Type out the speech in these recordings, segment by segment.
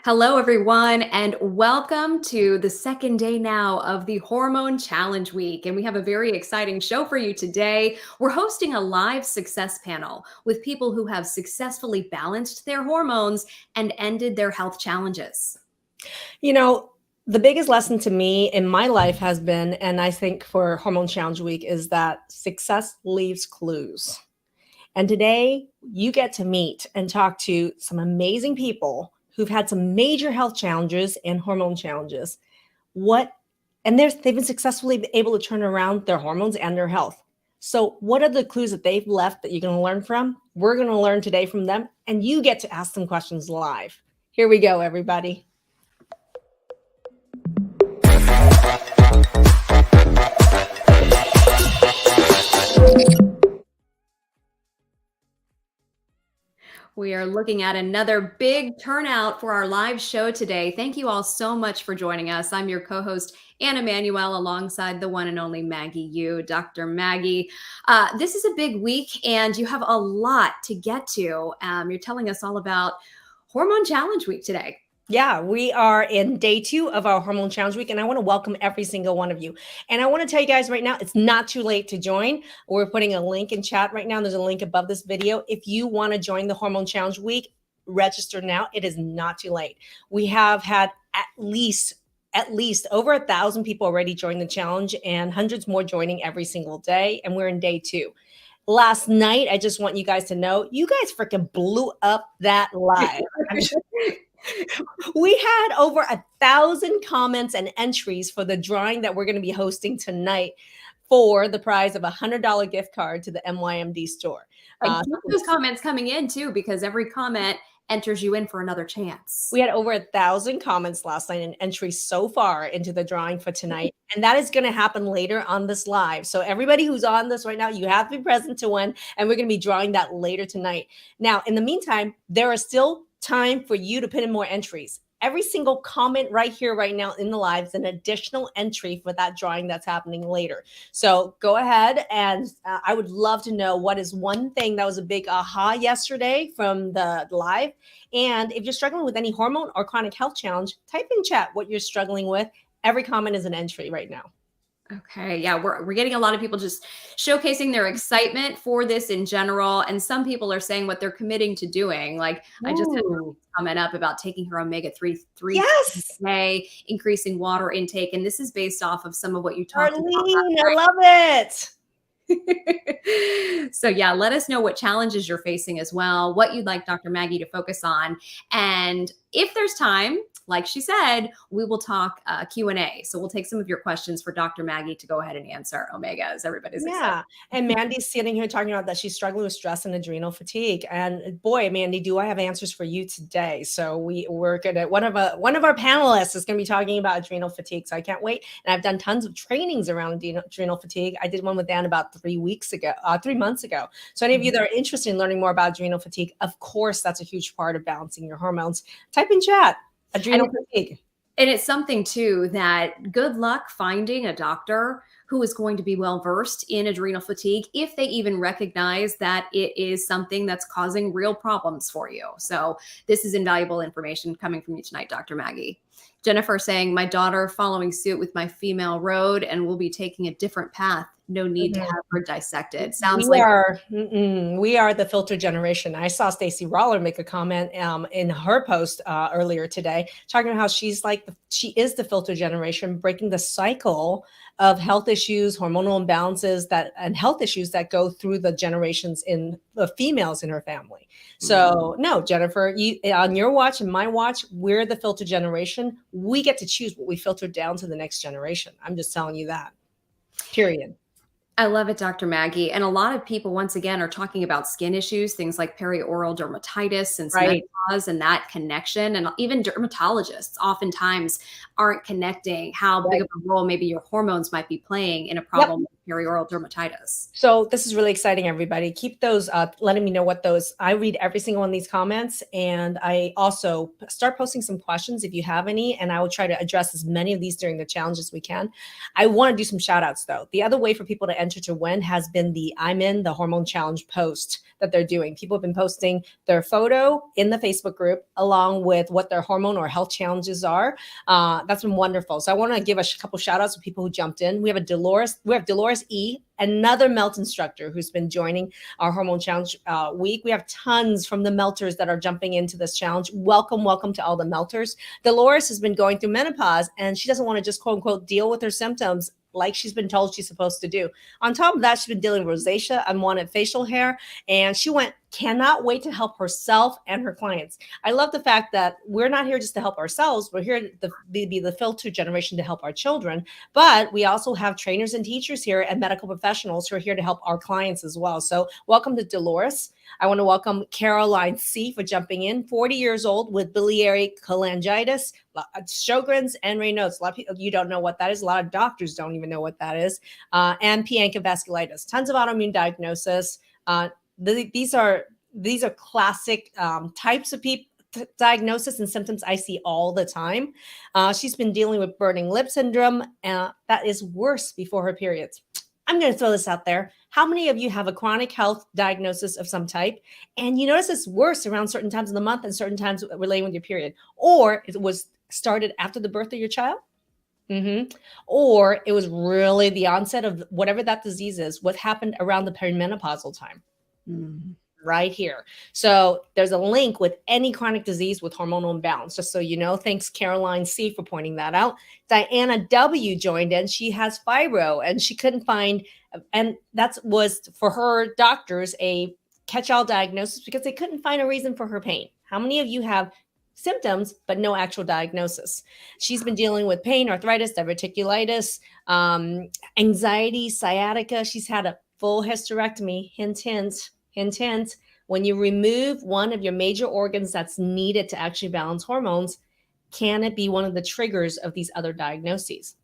Hello, everyone, and welcome to the second day now of the Hormone Challenge Week. And we have a very exciting show for you today. We're hosting a live success panel with people who have successfully balanced their hormones and ended their health challenges. You know, the biggest lesson to me in my life has been, and I think for Hormone Challenge Week, is that success leaves clues. And today you get to meet and talk to some amazing people who've had some major health challenges and hormone challenges. They've been successfully able to turn around their hormones and their health. So what are the clues that they've left that you're going to learn from? We're going to learn today from them, and you get to ask them questions live. Here we go, everybody. We are looking at another big turnout for our live show today. Thank you all so much for joining us. I'm your co-host, Anna Manuel, alongside the one and only Maggie Yu, Dr. Maggie. This is a big week, and you have a lot to get to. You're telling us all about Hormone Challenge Week today. Yeah, we are in day 2 of our Hormone Challenge Week, and I want to welcome every single one of you. And I want to tell you guys right now, it's not too late to join. We're putting a link in chat right now. There's a link above this video. If you want to join the Hormone Challenge Week, register now. It is not too late. We have had at least over 1,000 people already join the challenge, and hundreds more joining every single day. And we're in day 2. Last night, I just want you guys to know, you guys freaking blew up that live. We had over 1,000 comments and entries for the drawing that we're going to be hosting tonight for the prize of a $100 gift card to the MYMD store. Keep those comments coming in too, because every comment enters you in for another chance. We had over 1,000 comments last night and entries so far into the drawing for tonight. And that is going to happen later on this live. So everybody who's on this right now, you have to be present to win. And we're going to be drawing that later tonight. Now, in the meantime, there are still time for you to put in more entries. Every single comment right here, right now in the live is an additional entry for that drawing that's happening later. So go ahead, and I would love to know what is one thing that was a big aha yesterday from the live. And if you're struggling with any hormone or chronic health challenge, type in chat what you're struggling with. Every comment is an entry right now. Okay. Yeah, we're getting a lot of people just showcasing their excitement for this in general. And some people are saying what they're committing to doing. Like I just had a comment up about taking her omega-3 Yes. a day, increasing water intake. And this is based off of some of what you talked about. I love it. So yeah, let us know what challenges you're facing as well, what you'd like Dr. Maggie to focus on. And if there's time, like she said, we will talk Q&A. So we'll take some of your questions for Dr. Maggie to go ahead and answer omegas. Everybody's excited. And Mandy's sitting here talking about that she's struggling with stress and adrenal fatigue. And boy, Mandy, do I have answers for you today. So we're gonna one of our panelists is gonna be talking about adrenal fatigue. So I can't wait. And I've done tons of trainings around adrenal fatigue. I did one with Dan about 3 months ago. So any of you that are interested in learning more about adrenal fatigue, of course, that's a huge part of balancing your hormones. Type in chat. Adrenal fatigue. And it's something too that good luck finding a doctor who is going to be well-versed in adrenal fatigue if they even recognize that it is something that's causing real problems for you. So this is invaluable information coming from you tonight, Dr. Maggie. Jennifer saying, my daughter following suit with my female road and will be taking a different path. No need to have her dissected. Sounds we are the filter generation. I saw Stacey Roller make a comment in her post earlier today, talking about how she is the filter generation, breaking the cycle of health issues, hormonal imbalances and health issues that go through the generations in the females in her family. So no, Jennifer, on your watch and my watch, we're the filter generation. We get to choose what we filter down to the next generation. I'm just telling you that. Period. I love it, Dr. Maggie. And a lot of people, once again, are talking about skin issues, things like perioral dermatitis and menopause and that connection. And even dermatologists oftentimes aren't connecting how big of a role maybe your hormones might be playing in a problem with perioral dermatitis. So this is really exciting, everybody. Keep those, letting me know what those, I read every single one of these comments, and I also start posting some questions if you have any, and I will try to address as many of these during the challenge as we can. I want to do some shout outs though. The other way for people to enter to win has been the I'm in the Hormone Challenge post that they're doing. People have been posting their photo in the Facebook group along with what their hormone or health challenges are. That's been wonderful. So I want to give a couple shout outs to people who jumped in. We have Dolores E, another melt instructor who's been joining our hormone challenge week. We have tons from the melters that are jumping into this challenge. Welcome to all the melters. Dolores has been going through menopause, and she doesn't want to just quote unquote deal with her symptoms like she's been told she's supposed to do. On top of that, she's been dealing with rosacea, unwanted facial hair, and she cannot wait to help herself and her clients. I love the fact that we're not here just to help ourselves. We're here to be the filter generation to help our children, but we also have trainers and teachers here and medical professionals who are here to help our clients as well. So welcome to Dolores. I want to welcome Caroline C for jumping in, 40 years old with biliary cholangitis, Sjogren's and Raynaud's. A lot of people, you don't know what that is. A lot of doctors don't even know what that is. And P-ANCA vasculitis, tons of autoimmune diagnosis. These are classic types of diagnosis and symptoms I see all the time. She's been dealing with burning lip syndrome. That is worse before her periods. I'm going to throw this out there. How many of you have a chronic health diagnosis of some type, and you notice it's worse around certain times of the month and certain times relating with your period, or it was started after the birth of your child? Or it was really the onset of whatever that disease is, what happened around the perimenopausal time. Right here. So there's a link with any chronic disease with hormonal imbalance, just so you know. Thanks, Caroline C, for pointing that out. Diana W joined in. She has fibro, and she couldn't find, and that was for her doctors a catch-all diagnosis because they couldn't find a reason for her pain. How many of you have symptoms but no actual diagnosis? She's been dealing with pain, arthritis, diverticulitis, anxiety, sciatica. She's had a full hysterectomy. Hint, hint. Hint, hint. When you remove one of your major organs that's needed to actually balance hormones, can it be one of the triggers of these other diagnoses?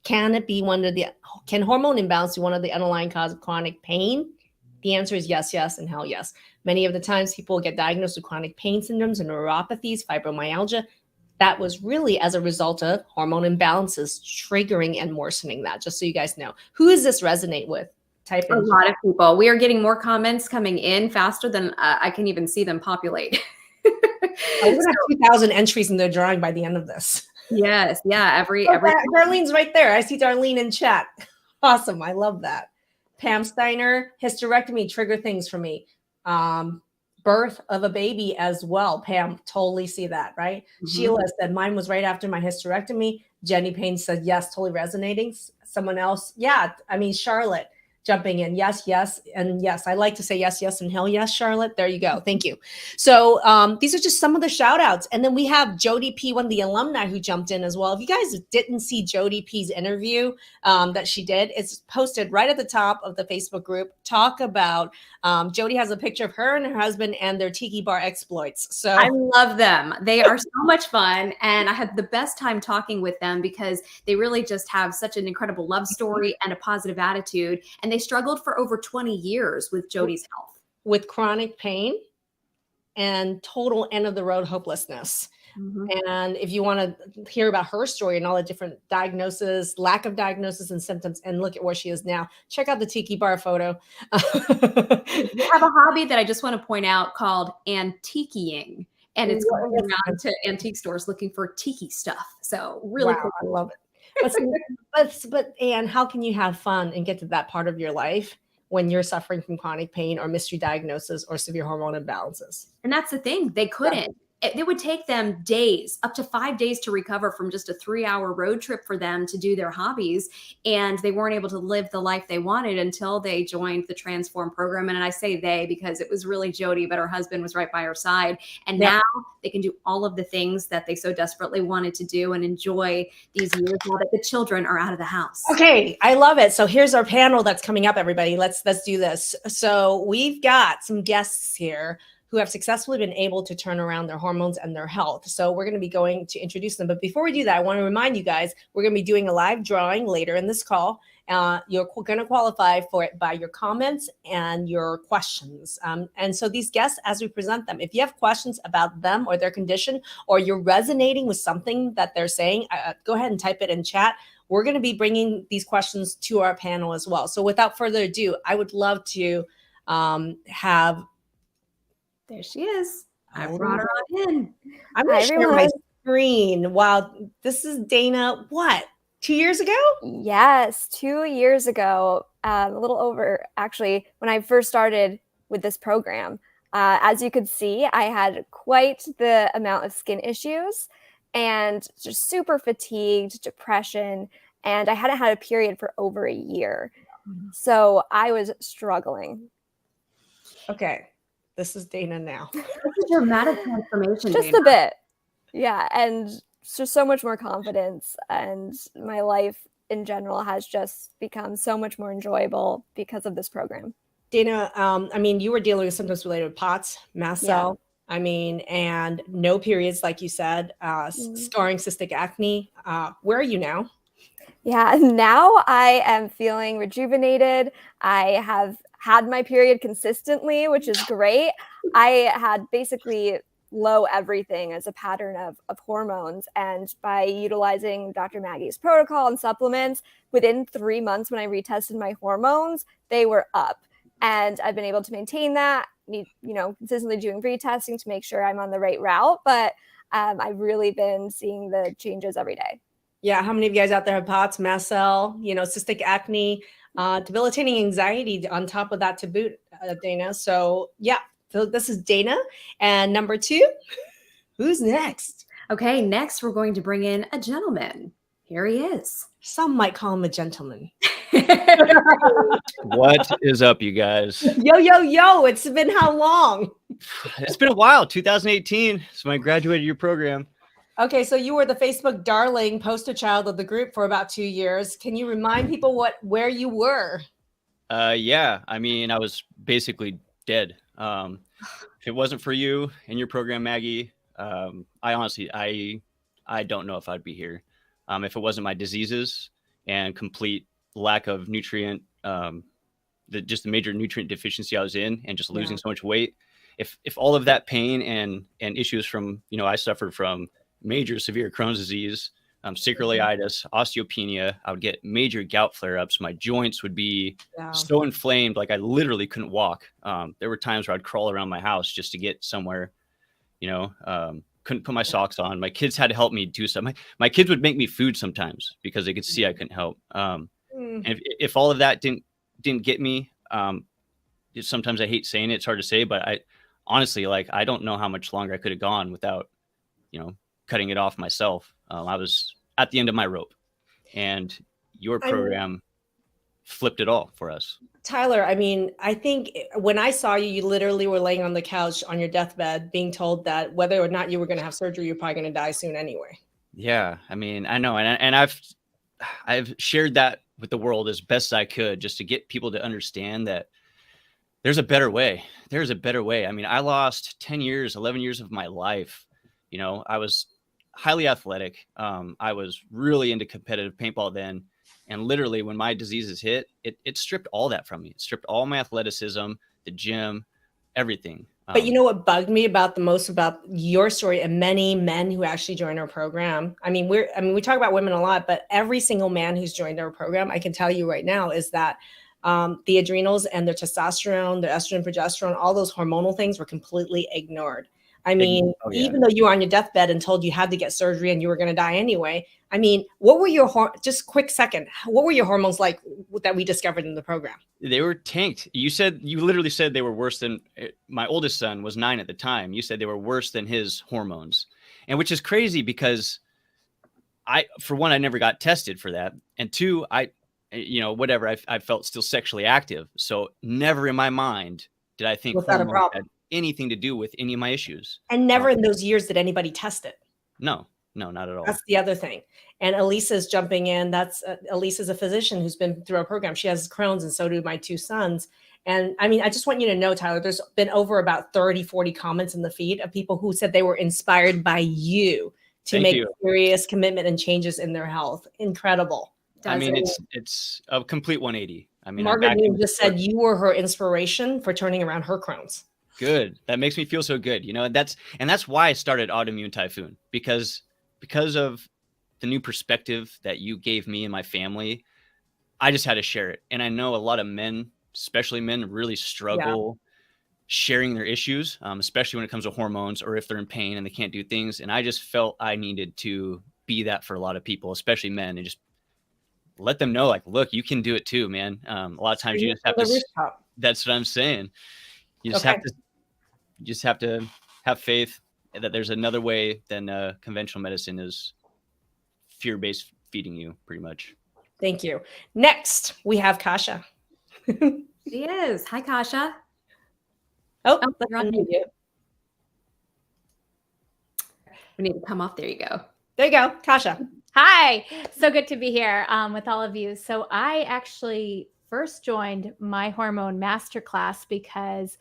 Can hormone imbalance be one of the underlying cause of chronic pain? The answer is yes, yes, and hell yes. Many of the times people get diagnosed with chronic pain syndromes and neuropathies, fibromyalgia. That was really as a result of hormone imbalances triggering and worsening that, just so you guys know. Who does this resonate with? Type in. A lot of people. We are getting more comments coming in faster than I can even see them populate. We're going to have 2,000 entries in the drawing by the end of this. Yes. Yeah. Every Darlene's right there. I see Darlene in chat. Awesome. I love that. Pam Steiner, hysterectomy trigger things for me. Birth of a baby as well. Pam, totally see that, right? Sheila said mine was right after my hysterectomy. Jenny Payne said yes, totally resonating. Someone else, yeah. I mean, Charlotte jumping in. Yes, yes, and yes. I like to say yes, yes, and hell yes, Charlotte. There you go. Thank you. So these are just some of the shout outs. And then we have Jody P, one of the alumni who jumped in as well. If you guys didn't see Jody P's interview that she did, it's posted right at the top of the Facebook group. Talk about, Jody has a picture of her and her husband and their tiki bar exploits. So I love them. They are so much fun. And I had the best time talking with them because they really just have such an incredible love story and a positive attitude. And they struggled for over 20 years with Jody's health. With chronic pain and total end of the road hopelessness. And if you want to hear about her story and all the different diagnoses, lack of diagnosis and symptoms, and look at where she is now, check out the tiki bar photo. We have a hobby that I just want to point out called antiquing. And it's going around to antique stores looking for tiki stuff. So really cool. I love it. But Anne, how can you have fun and get to that part of your life when you're suffering from chronic pain or mystery diagnosis or severe hormone imbalances? And that's the thing. They couldn't. It would take them days, up to 5 days to recover from just a 3-hour road trip for them to do their hobbies. And they weren't able to live the life they wanted until they joined the Transform program. And I say they because it was really Jody, but her husband was right by her side. And now they can do all of the things that they so desperately wanted to do and enjoy these years now that the children are out of the house. Okay, I love it. So here's our panel that's coming up, everybody. Let's do this. So we've got some guests here who have successfully been able to turn around their hormones and their health. So we're going to be going to introduce them. But before we do that, I want to remind you guys, we're going to be doing a live drawing later in this call. You're going to qualify for it by your comments and your questions. And so these guests, as we present them, if you have questions about them or their condition, or you're resonating with something that they're saying, go ahead and type it in chat. We're going to be bringing these questions to our panel as well. So without further ado, I would love to have. There she is. I brought her on in. I'm going to share my screen. Wow, this is Dana. What? 2 years ago? Yes, 2 years ago, a little over, actually, when I first started with this program. As you could see, I had quite the amount of skin issues and just super fatigued, depression, and I hadn't had a period for over a year. So I was struggling. Okay, this is Dana now. This is dramatic transformation, Just Dana. a bit. Yeah, and just so much more confidence, and my life in general has just become so much more enjoyable because of this program. Dana, I mean, you were dealing with symptoms related to POTS, mast cell, I mean, and no periods, like you said, scarring cystic acne. Where are you now? Yeah, now I am feeling rejuvenated. I have had my period consistently, which is great. I had basically low everything as a pattern of hormones. And by utilizing Dr. Maggie's protocol and supplements, within 3 months when I retested my hormones, they were up. And I've been able to maintain that, consistently doing retesting to make sure I'm on the right route. But I've really been seeing the changes every day. Yeah. How many of you guys out there have POTS, mast cell, cystic acne, debilitating anxiety on top of that to boot, Dana? So yeah. So this is Dana. And number 2, who's next? Okay, next we're going to bring in a gentleman. Here he is. Some might call him a gentleman. What is up, you guys? Yo. It's been how long? It's been a while. 2018. So I graduated your program. Okay, so you were the Facebook darling poster child of the group for about 2 years. Can you remind people where you were? Yeah, I mean, I was basically dead. If it wasn't for you and your program, Maggie, I honestly, I don't know if I'd be here. If it wasn't my diseases and complete lack of nutrient, just the major nutrient deficiency I was in, and just losing so much weight. If all of that pain and issues from, I suffered from major severe Crohn's disease, sacroiliitis, osteopenia. I would get major gout flare-ups. My joints would be so inflamed, like I literally couldn't walk. There were times where I'd crawl around my house just to get somewhere, couldn't put my socks on. My kids had to help me do something. My kids would make me food sometimes because they could see I couldn't help. And if all of that didn't get me, sometimes I hate saying it, it's hard to say, but I honestly, I don't know how much longer I could have gone without, cutting it off myself. I was at the end of my rope, and your program flipped it all for us. Tyler, I mean, I think when I saw you, you literally were laying on the couch on your deathbed being told that whether or not you were going to have surgery, you're probably going to die soon anyway. Yeah, I mean, I know. And I've shared that with the world as best I could, just to get people to understand that there's a better way. There's a better way. I mean, I lost 10 years, 11 years of my life. I was highly athletic. I was really into competitive paintball then. And literally when my diseases hit, it stripped all that from me. It stripped all my athleticism, the gym, everything. But you know what bugged me the most about your story and many men who actually joined our program? I mean, we talk about women a lot, but every single man who's joined our program, I can tell you right now, is that the adrenals and their testosterone, their estrogen, progesterone, all those hormonal things were completely ignored. I mean, even though you were on your deathbed and told you had to get surgery and you were going to die anyway. I mean, what were your what were your hormones like that we discovered in the program? They were tanked. You literally said they were worse than my oldest son was 9 at the time. You said they were worse than his hormones, and which is crazy because for one, I never got tested for that. And 2, I felt still sexually active. So never in my mind did I think hormones had anything to do with any of my issues. And never in those years did anybody test it. No, not at all. That's the other thing. And Elisa's jumping in. Elisa's a physician who's been through our program. She has Crohn's and so do my 2 sons. And I mean, I just want you to know, Tyler, there's been over about 30, 40 comments in the feed of people who said they were inspired by you to make serious commitment and changes in their health. Incredible. I mean, it's a complete 180. I mean, Margaret just said you were her inspiration for turning around her Crohn's. Good. That makes me feel so good. You know, that's why I started Autoimmune Typhoon, because of the new perspective that you gave me and my family. I just had to share it. And I know a lot of men, especially men, really struggle sharing their issues, especially when it comes to hormones or if they're in pain and they can't do things. And I just felt I needed to be that for a lot of people, especially men, and just let them know, like, look, you can do it too, man. A lot of times you just have to, that's what I'm saying. You just have to have faith that there's another way than conventional medicine is fear-based feeding you, pretty much. Thank you. Next, we have Kasha. She is. Hi, Kasha. Oh, you're on mute. We need to come off. There you go. There you go, Kasha. Hi. So good to be here with all of you. So I actually first joined my hormone masterclass because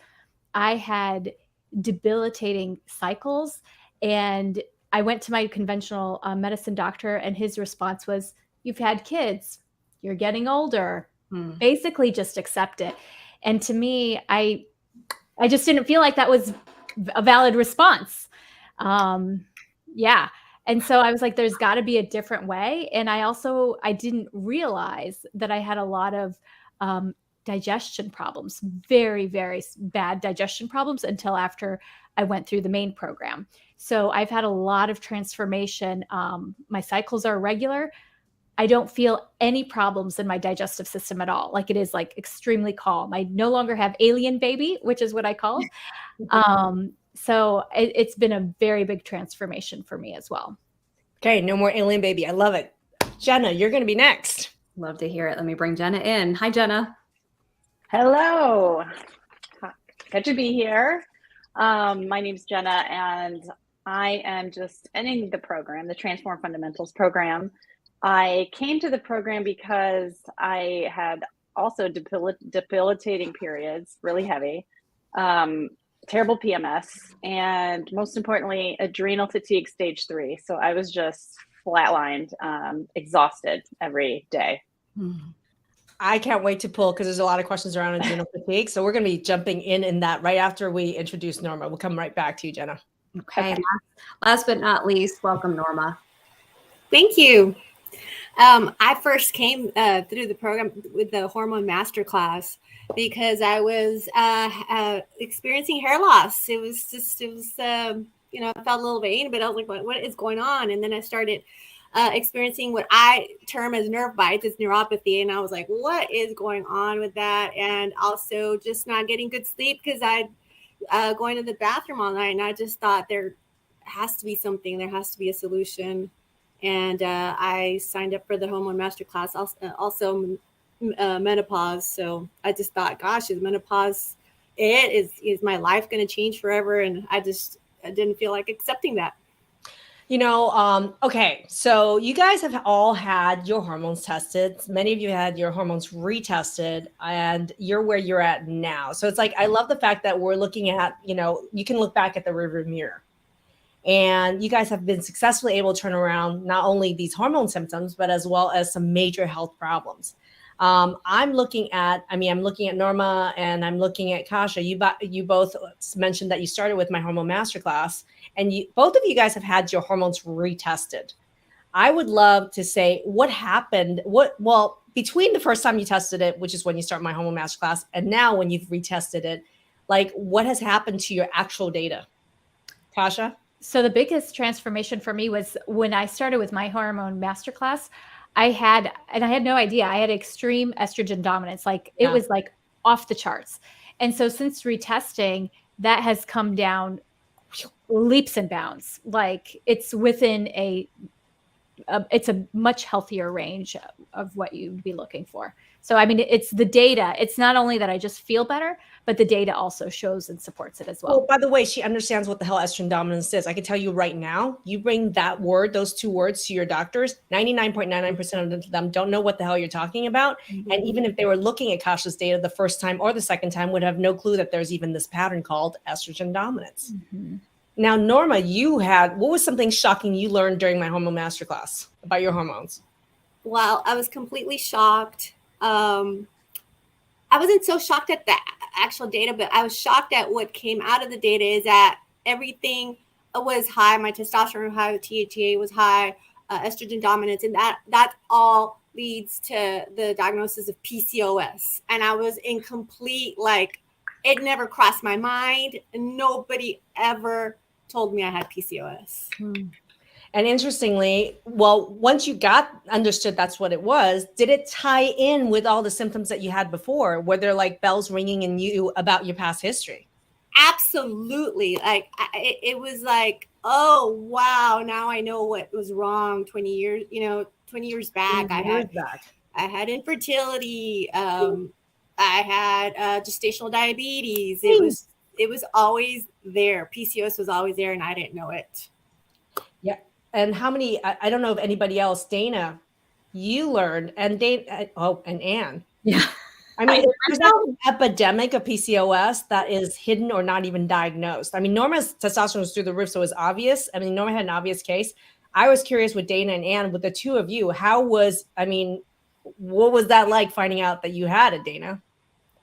I had debilitating cycles, and I went to my conventional medicine doctor, and his response was, "You've had kids, you're getting older, basically just accept it." And to me, I just didn't feel like that was a valid response. And so I was like, there's got to be a different way. And I didn't realize that I had a lot of digestion problems, very, very bad digestion problems, until after I went through the main program. So I've had a lot of transformation. My cycles are regular. I don't feel any problems in my digestive system at all. Like, it is like extremely calm. I no longer have alien baby, which is what I call it. So it's been a very big transformation for me as well. Okay, no more alien baby. I love it. Jenna, you're going to be next. Love to hear it. Let me bring Jenna in. Hi, Jenna. Hello. Good to be here. My name's Jenna, and I am just ending the program, the Transform Fundamentals program. I came to the program because I had also debilitating periods, really heavy, terrible PMS, and most importantly, adrenal fatigue stage 3. So I was just flatlined, exhausted every day. I can't wait to pull, because there's a lot of questions around adrenal fatigue. So we're going to be jumping in that right after we introduce Norma. We'll come right back to you, Jenna. Okay. Last but not least, welcome, Norma. Thank you. I first came through the program with the Hormone Masterclass because I was experiencing hair loss. I felt a little pain, but I was like, what is going on? And then I started experiencing what I term as nerve bites. It's neuropathy. And I was like, what is going on with that? And also just not getting good sleep because I'd going to the bathroom all night. And I just thought there has to be something. There has to be a solution. And I signed up for the Hormone Masterclass, also menopause. So I just thought, gosh, is menopause it? Is my life going to change forever? And I didn't feel like accepting that. Okay, so you guys have all had your hormones tested. Many of you had your hormones retested, and you're where you're at now. So it's like, I love the fact that we're looking at, you can look back at the rearview mirror. And you guys have been successfully able to turn around not only these hormone symptoms, but as well as some major health problems. I'm looking at Norma, and I'm looking at Kasha. You both mentioned that you started with my Hormone Masterclass, and both of you guys have had your hormones retested. I would love to say what happened. Between the first time you tested it, which is when you start my Hormone Masterclass, and now when you've retested it, like, what has happened to your actual data? Kasha? So the biggest transformation for me was when I started with my Hormone Masterclass. I had no idea. I had extreme estrogen dominance. It was like off the charts. And so since retesting, that has come down leaps and bounds. Like, it's within it's a much healthier range of what you'd be looking for. So, I mean, it's the data. It's not only that I just feel better, but the data also shows and supports it as well. Well, by the way, she understands what the hell estrogen dominance is. I can tell you right now, you bring that word, those two words to your doctors, 99.99% of them don't know what the hell you're talking about. Mm-hmm. And even if they were looking at Kasha's data the first time or the second time, would have no clue that there's even this pattern called estrogen dominance. Mm-hmm. Now, Norma, what was something shocking you learned during my hormone masterclass about your hormones? Well, I was completely shocked. I wasn't so shocked at the actual data, but I was shocked at what came out of the data is that everything was high. My testosterone was high, the THCA was high, estrogen dominance, and that all leads to the diagnosis of PCOS. And I was in complete, like, it never crossed my mind. Nobody ever told me I had PCOS. And interestingly, well, once you understood that's what it was, did it tie in with all the symptoms that you had before? Were there like bells ringing in you about your past history? Absolutely. Like it was like, oh, wow. Now I know what was wrong 20 years back. I had infertility. I had gestational diabetes. It was always there. PCOS was always there and I didn't know it. Yeah. And how many, I don't know if anybody else, Dana, you learned, and and Anne. Yeah. I mean, there's no epidemic of PCOS that is hidden or not even diagnosed. I mean, Norma's testosterone was through the roof, so it was obvious. I mean, Norma had an obvious case. I was curious with Dana and Anne, with the two of you, what was that like finding out that you had it, Dana?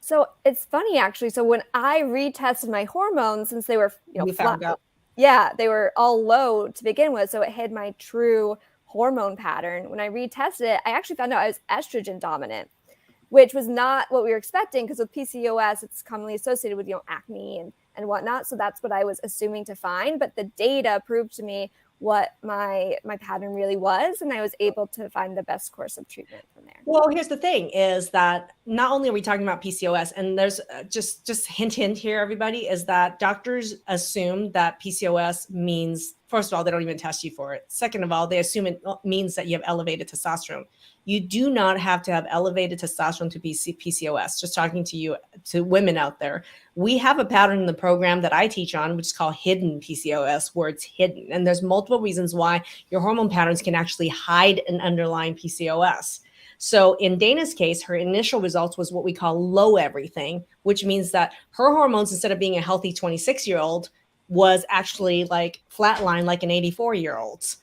So it's funny, actually. So when I retested my hormones, since they were, found out. Yeah, they were all low to begin with. So it hid my true hormone pattern. When I retested it, I actually found out I was estrogen dominant, which was not what we were expecting, because with PCOS, it's commonly associated with, acne and whatnot. So that's what I was assuming to find. But the data proved to me what my pattern really was, and I was able to find the best course of treatment from there. Well, here's the thing is that not only are we talking about PCOS, and there's just hint here, everybody, is that doctors assume that PCOS means, first of all, they don't even test you for it. Second of all, they assume it means that you have elevated testosterone. You do not have to have elevated testosterone to be PCOS. Just talking to women out there. We have a pattern in the program that I teach on, which is called hidden PCOS, where it's hidden. And there's multiple reasons why your hormone patterns can actually hide an underlying PCOS. So in Dana's case, her initial results was what we call low everything, which means that her hormones, instead of being a healthy 26-year-old, was actually like flatline like an 84-year-old's.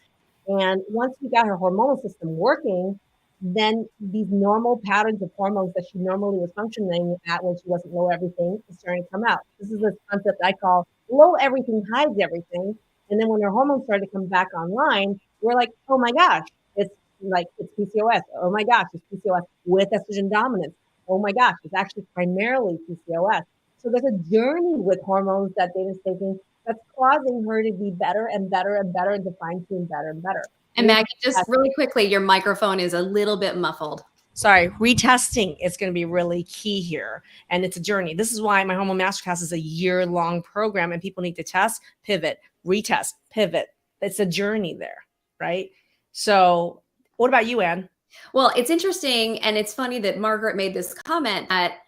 And once we got her hormonal system working, then these normal patterns of hormones that she normally was functioning at when she wasn't low everything is starting to come out. This is this concept I call low everything hides everything. And then when her hormones started to come back online, we're like, oh my gosh, it's PCOS. Oh my gosh, it's PCOS with estrogen dominance. Oh my gosh, it's actually primarily PCOS. So there's a journey with hormones that Dana's taking that's causing her to be better and better and better and to fine tune better and better. And Maggie, just really quickly, your microphone is a little bit muffled. Sorry, retesting is going to be really key here. And it's a journey. This is why my Hormone Masterclass is a year-long program, and people need to test, pivot, retest, pivot. It's a journey there, right? So what about you, Anne? Well, it's interesting. And it's funny that Margaret made this comment that,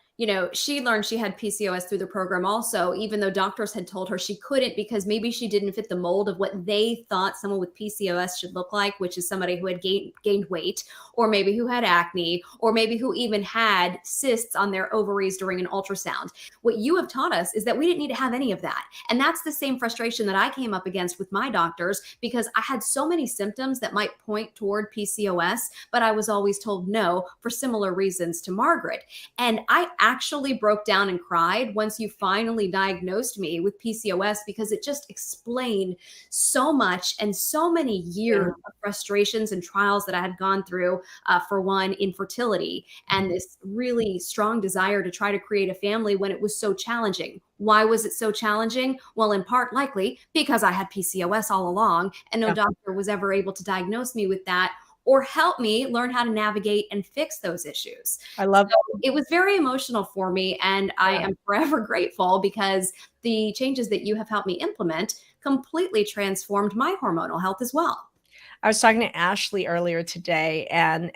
she learned she had PCOS through the program also, even though doctors had told her she couldn't, because maybe she didn't fit the mold of what they thought someone with PCOS should look like, which is somebody who had gained weight, or maybe who had acne, or maybe who even had cysts on their ovaries during an ultrasound. What you have taught us is that we didn't need to have any of that. And that's the same frustration that I came up against with my doctors, because I had so many symptoms that might point toward PCOS, but I was always told no for similar reasons to Margaret. And I actually broke down and cried once you finally diagnosed me with PCOS, because it just explained so much and so many years of frustrations and trials that I had gone through, for one, infertility, and this really strong desire to try to create a family when it was so challenging. Why was it so challenging? Well, in part likely because I had PCOS all along, and no doctor was ever able to diagnose me with that or help me learn how to navigate and fix those issues. I love it. Was very emotional for me, and I am forever grateful, because the changes that you have helped me implement completely transformed my hormonal health as well. I was talking to Ashley earlier today, and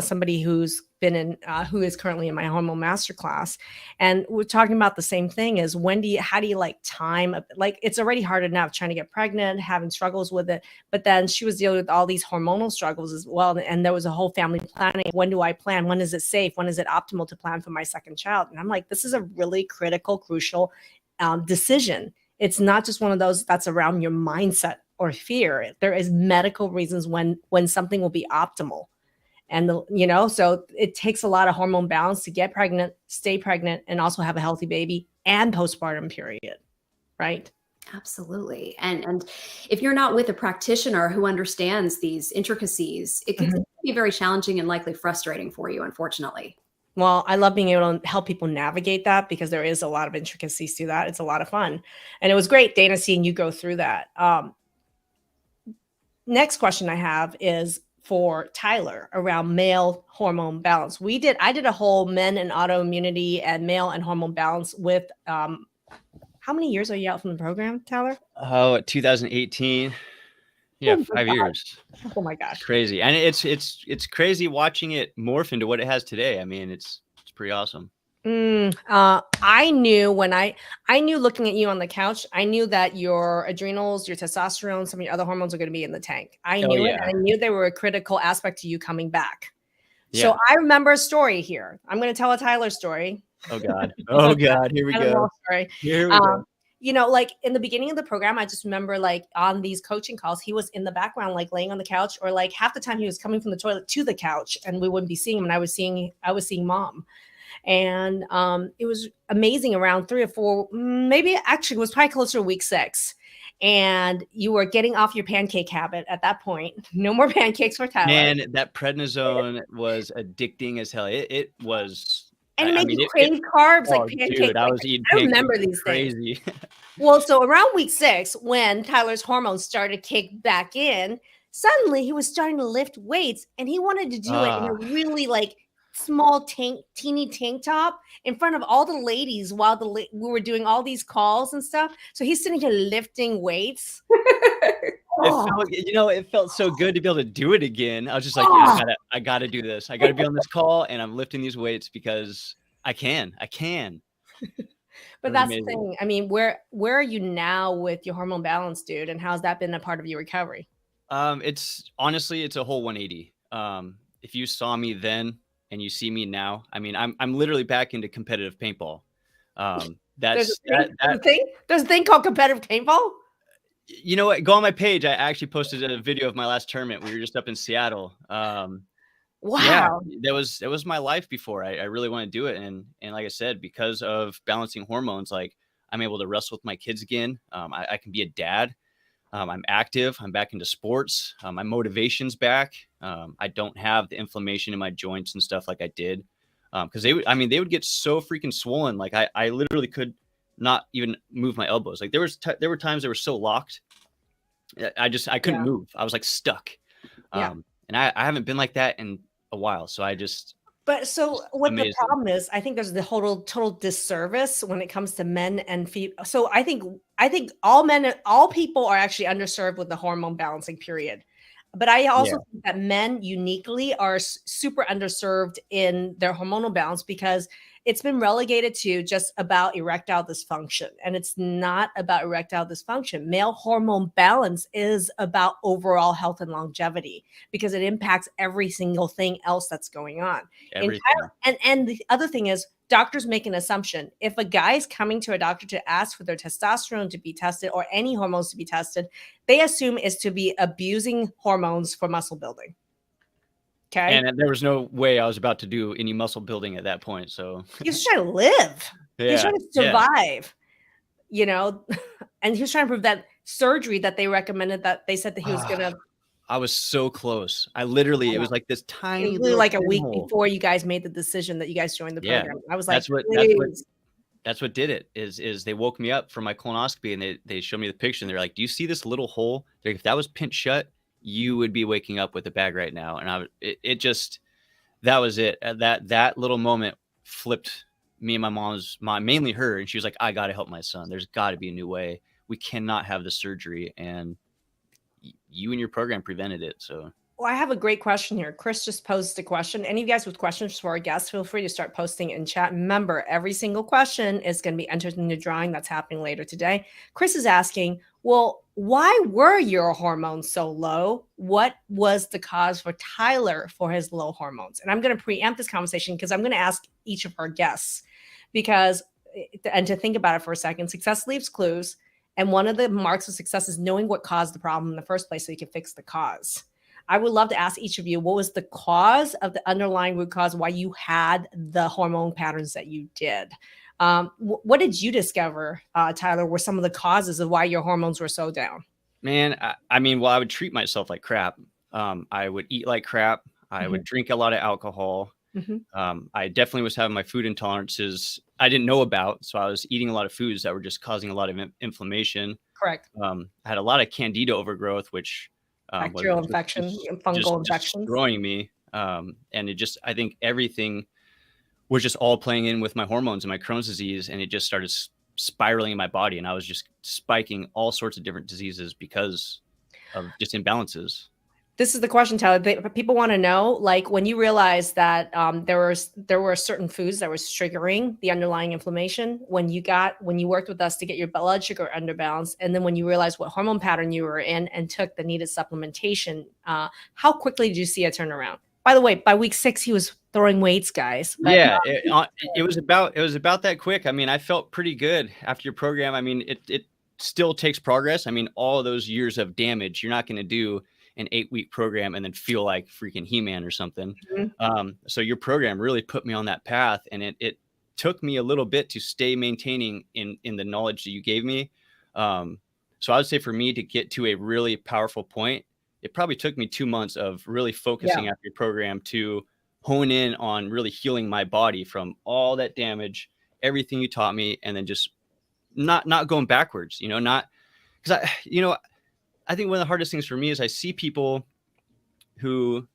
somebody who's been in, who is currently in my hormone masterclass, and we're talking about the same thing: is how do you like time? Like, it's already hard enough trying to get pregnant, having struggles with it, but then she was dealing with all these hormonal struggles as well, and there was a whole family planning. When do I plan? When is it safe? When is it optimal to plan for my second child? And I'm like, this is a really critical, crucial decision. It's not just one of those that's around your mindset or fear. There is medical reasons when something will be optimal. And so it takes a lot of hormone balance to get pregnant, stay pregnant, and also have a healthy baby and postpartum period, right? Absolutely. And if you're not with a practitioner who understands these intricacies, it can be very challenging and likely frustrating for you, unfortunately. Well, I love being able to help people navigate that, because there is a lot of intricacies to that. It's a lot of fun. And it was great, Dana, seeing you go through that. Next question I have is for Tyler around male hormone balance. I did a whole men and autoimmunity and male and hormone balance with, how many years are you out from the program, Tyler? 2018. Yeah, 5 years. Oh my gosh. It's crazy. And it's crazy watching it morph into what it has today. I mean, it's pretty awesome. I knew looking at you on the couch, I knew that your adrenals, your testosterone, some of your other hormones are going to be in the tank. I knew it. And I knew they were a critical aspect to you coming back. Yeah. So I remember a story here. I'm going to tell a Tyler story. Oh God. Oh God. Here we go. Here we go. Like in the beginning of the program, I just remember like on these coaching calls, he was in the background, like laying on the couch, or like half the time he was coming from the toilet to the couch and we wouldn't be seeing him. And I was seeing mom. And it was amazing around 3 or 4, maybe actually it was probably closer to week 6. And you were getting off your pancake habit at that point. No more pancakes for Tyler. Man, that prednisone was addicting as hell. It was. And it made you crave carbs like pancakes. Dude, I was eating pancakes. I remember these crazy things. Well, so around week 6, when Tyler's hormones started to kick back in, suddenly he was starting to lift weights, and he wanted to do it in a really like small teeny tank top in front of all the ladies while we were doing all these calls and stuff. So he's sitting here lifting weights. It felt so good to be able to do it again. I was just like, I gotta do this. I gotta be on this call, and I'm lifting these weights because I can. But that's amazing. The thing. I mean, where are you now with your hormone balance, dude? And how's that been a part of your recovery? It's a whole 180. If you saw me then and you see me now, I mean, I'm literally back into competitive paintball. There's a thing called competitive paintball. You know what? Go on my page. I actually posted a video of my last tournament. We were just up in Seattle. Wow. Yeah, that was my life before. I really want to do it. And like I said, because of balancing hormones, like I'm able to wrestle with my kids again. I can be a dad. I'm active. I'm back into sports. My motivation's back. I don't have the inflammation in my joints and stuff like I did. Because they would get so freaking swollen. Like I literally could not even move my elbows. Like there were times they were so locked. I couldn't move. I was like stuck. And I haven't been like that in a while. So But so what amazing. The problem is, I think there's the total disservice when it comes to men and female. So I think all people are actually underserved with the hormone balancing period. But I also think that men uniquely are super underserved in their hormonal balance because it's been relegated to just about erectile dysfunction. And it's not about erectile dysfunction. Male hormone balance is about overall health and longevity because it impacts every single thing else that's going on. And the other thing is, doctors make an assumption. If a guy's coming to a doctor to ask for their testosterone to be tested or any hormones to be tested, they assume it's to be abusing hormones for muscle building. Okay. And there was no way I was about to do any muscle building at that point. So he was trying to live. He was trying to survive, and he was trying to prevent surgery that they recommended that they said that he was going to. I was so close. It was like this tiny little like a week before you guys made the decision that you guys joined the program. I was like, that's what did it is they woke me up from my colonoscopy and they showed me the picture and they're like, do you see this little hole? Like, if that was pinched shut, you would be waking up with a bag right now. And that was it. That little moment flipped me and my mom's mom, mainly her. And she was like, I got to help my son. There's got to be a new way. We cannot have the surgery. And you and your program prevented it. So. Well, I have a great question here. Chris just posed a question. Any of you guys with questions for our guests, feel free to start posting in chat. Remember, every single question is going to be entered in the drawing that's happening later today. Chris is asking, well, why were your hormones so low? What was the cause for Tyler for his low hormones? And I'm going to preempt this conversation because I'm going to ask each of our guests and to think about it for a second. Success leaves clues. And one of the marks of success is knowing what caused the problem in the first place so you can fix the cause. I would love to ask each of you, what was the cause of the underlying root cause why you had the hormone patterns that you did? What did you discover, Tyler, were some of the causes of why your hormones were so down? Man, I mean, well, I would treat myself like crap. I would eat like crap. I would drink a lot of alcohol. I definitely was having my food intolerances I didn't know about. So I was eating a lot of foods that were just causing a lot of inflammation. Correct. I had a lot of candida overgrowth, which bacterial infection, fungal infections, destroying me. And it just, I think everything was just all playing in with my hormones and my Crohn's disease, and it just started spiraling in my body, and I was just spiking all sorts of different diseases because of just imbalances. This is the question, Tyler. People want to know, like, when you realized that there were certain foods that were triggering the underlying inflammation, when you worked with us to get your blood sugar under balance, and then when you realized what hormone pattern you were in and took the needed supplementation, how quickly did you see a turnaround? By the way, by week 6, he was throwing weights, guys. Yeah, it was about that quick. I mean, I felt pretty good after your program. I mean, it still takes progress. I mean, all of those years of damage, you're not going to do an 8-week program and then feel like freaking He-Man or something. So your program really put me on that path, and it took me a little bit to stay maintaining in the knowledge that you gave me. So I would say for me to get to a really powerful point, it probably took me 2 months of really focusing after your program to hone in on really healing my body from all that damage, everything you taught me, and then just not going backwards, not because I think one of the hardest things for me is I see people who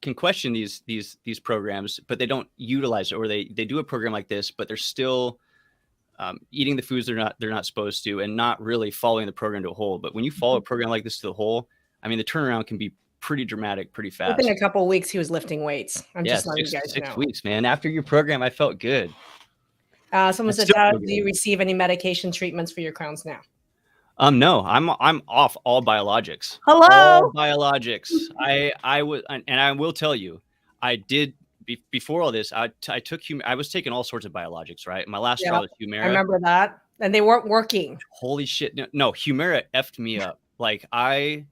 can question these programs, but they don't utilize it, or they do a program like this, but they're still eating the foods they're not supposed to, and not really following the program to a whole. But when you follow a program like this to the whole, I mean, the turnaround can be pretty dramatic, pretty fast. Within a couple of weeks, he was lifting weights. I'm just letting you guys know. 6 weeks, man. After your program, I felt good. Someone said, do you receive any medication treatments for your Crohn's now? No, I'm off all biologics. Hello, all biologics. I will tell you, I did before all this. I was taking all sorts of biologics, right? My last trial was Humira. I remember that, and they weren't working. Holy shit! No, Humira effed me up. Like, I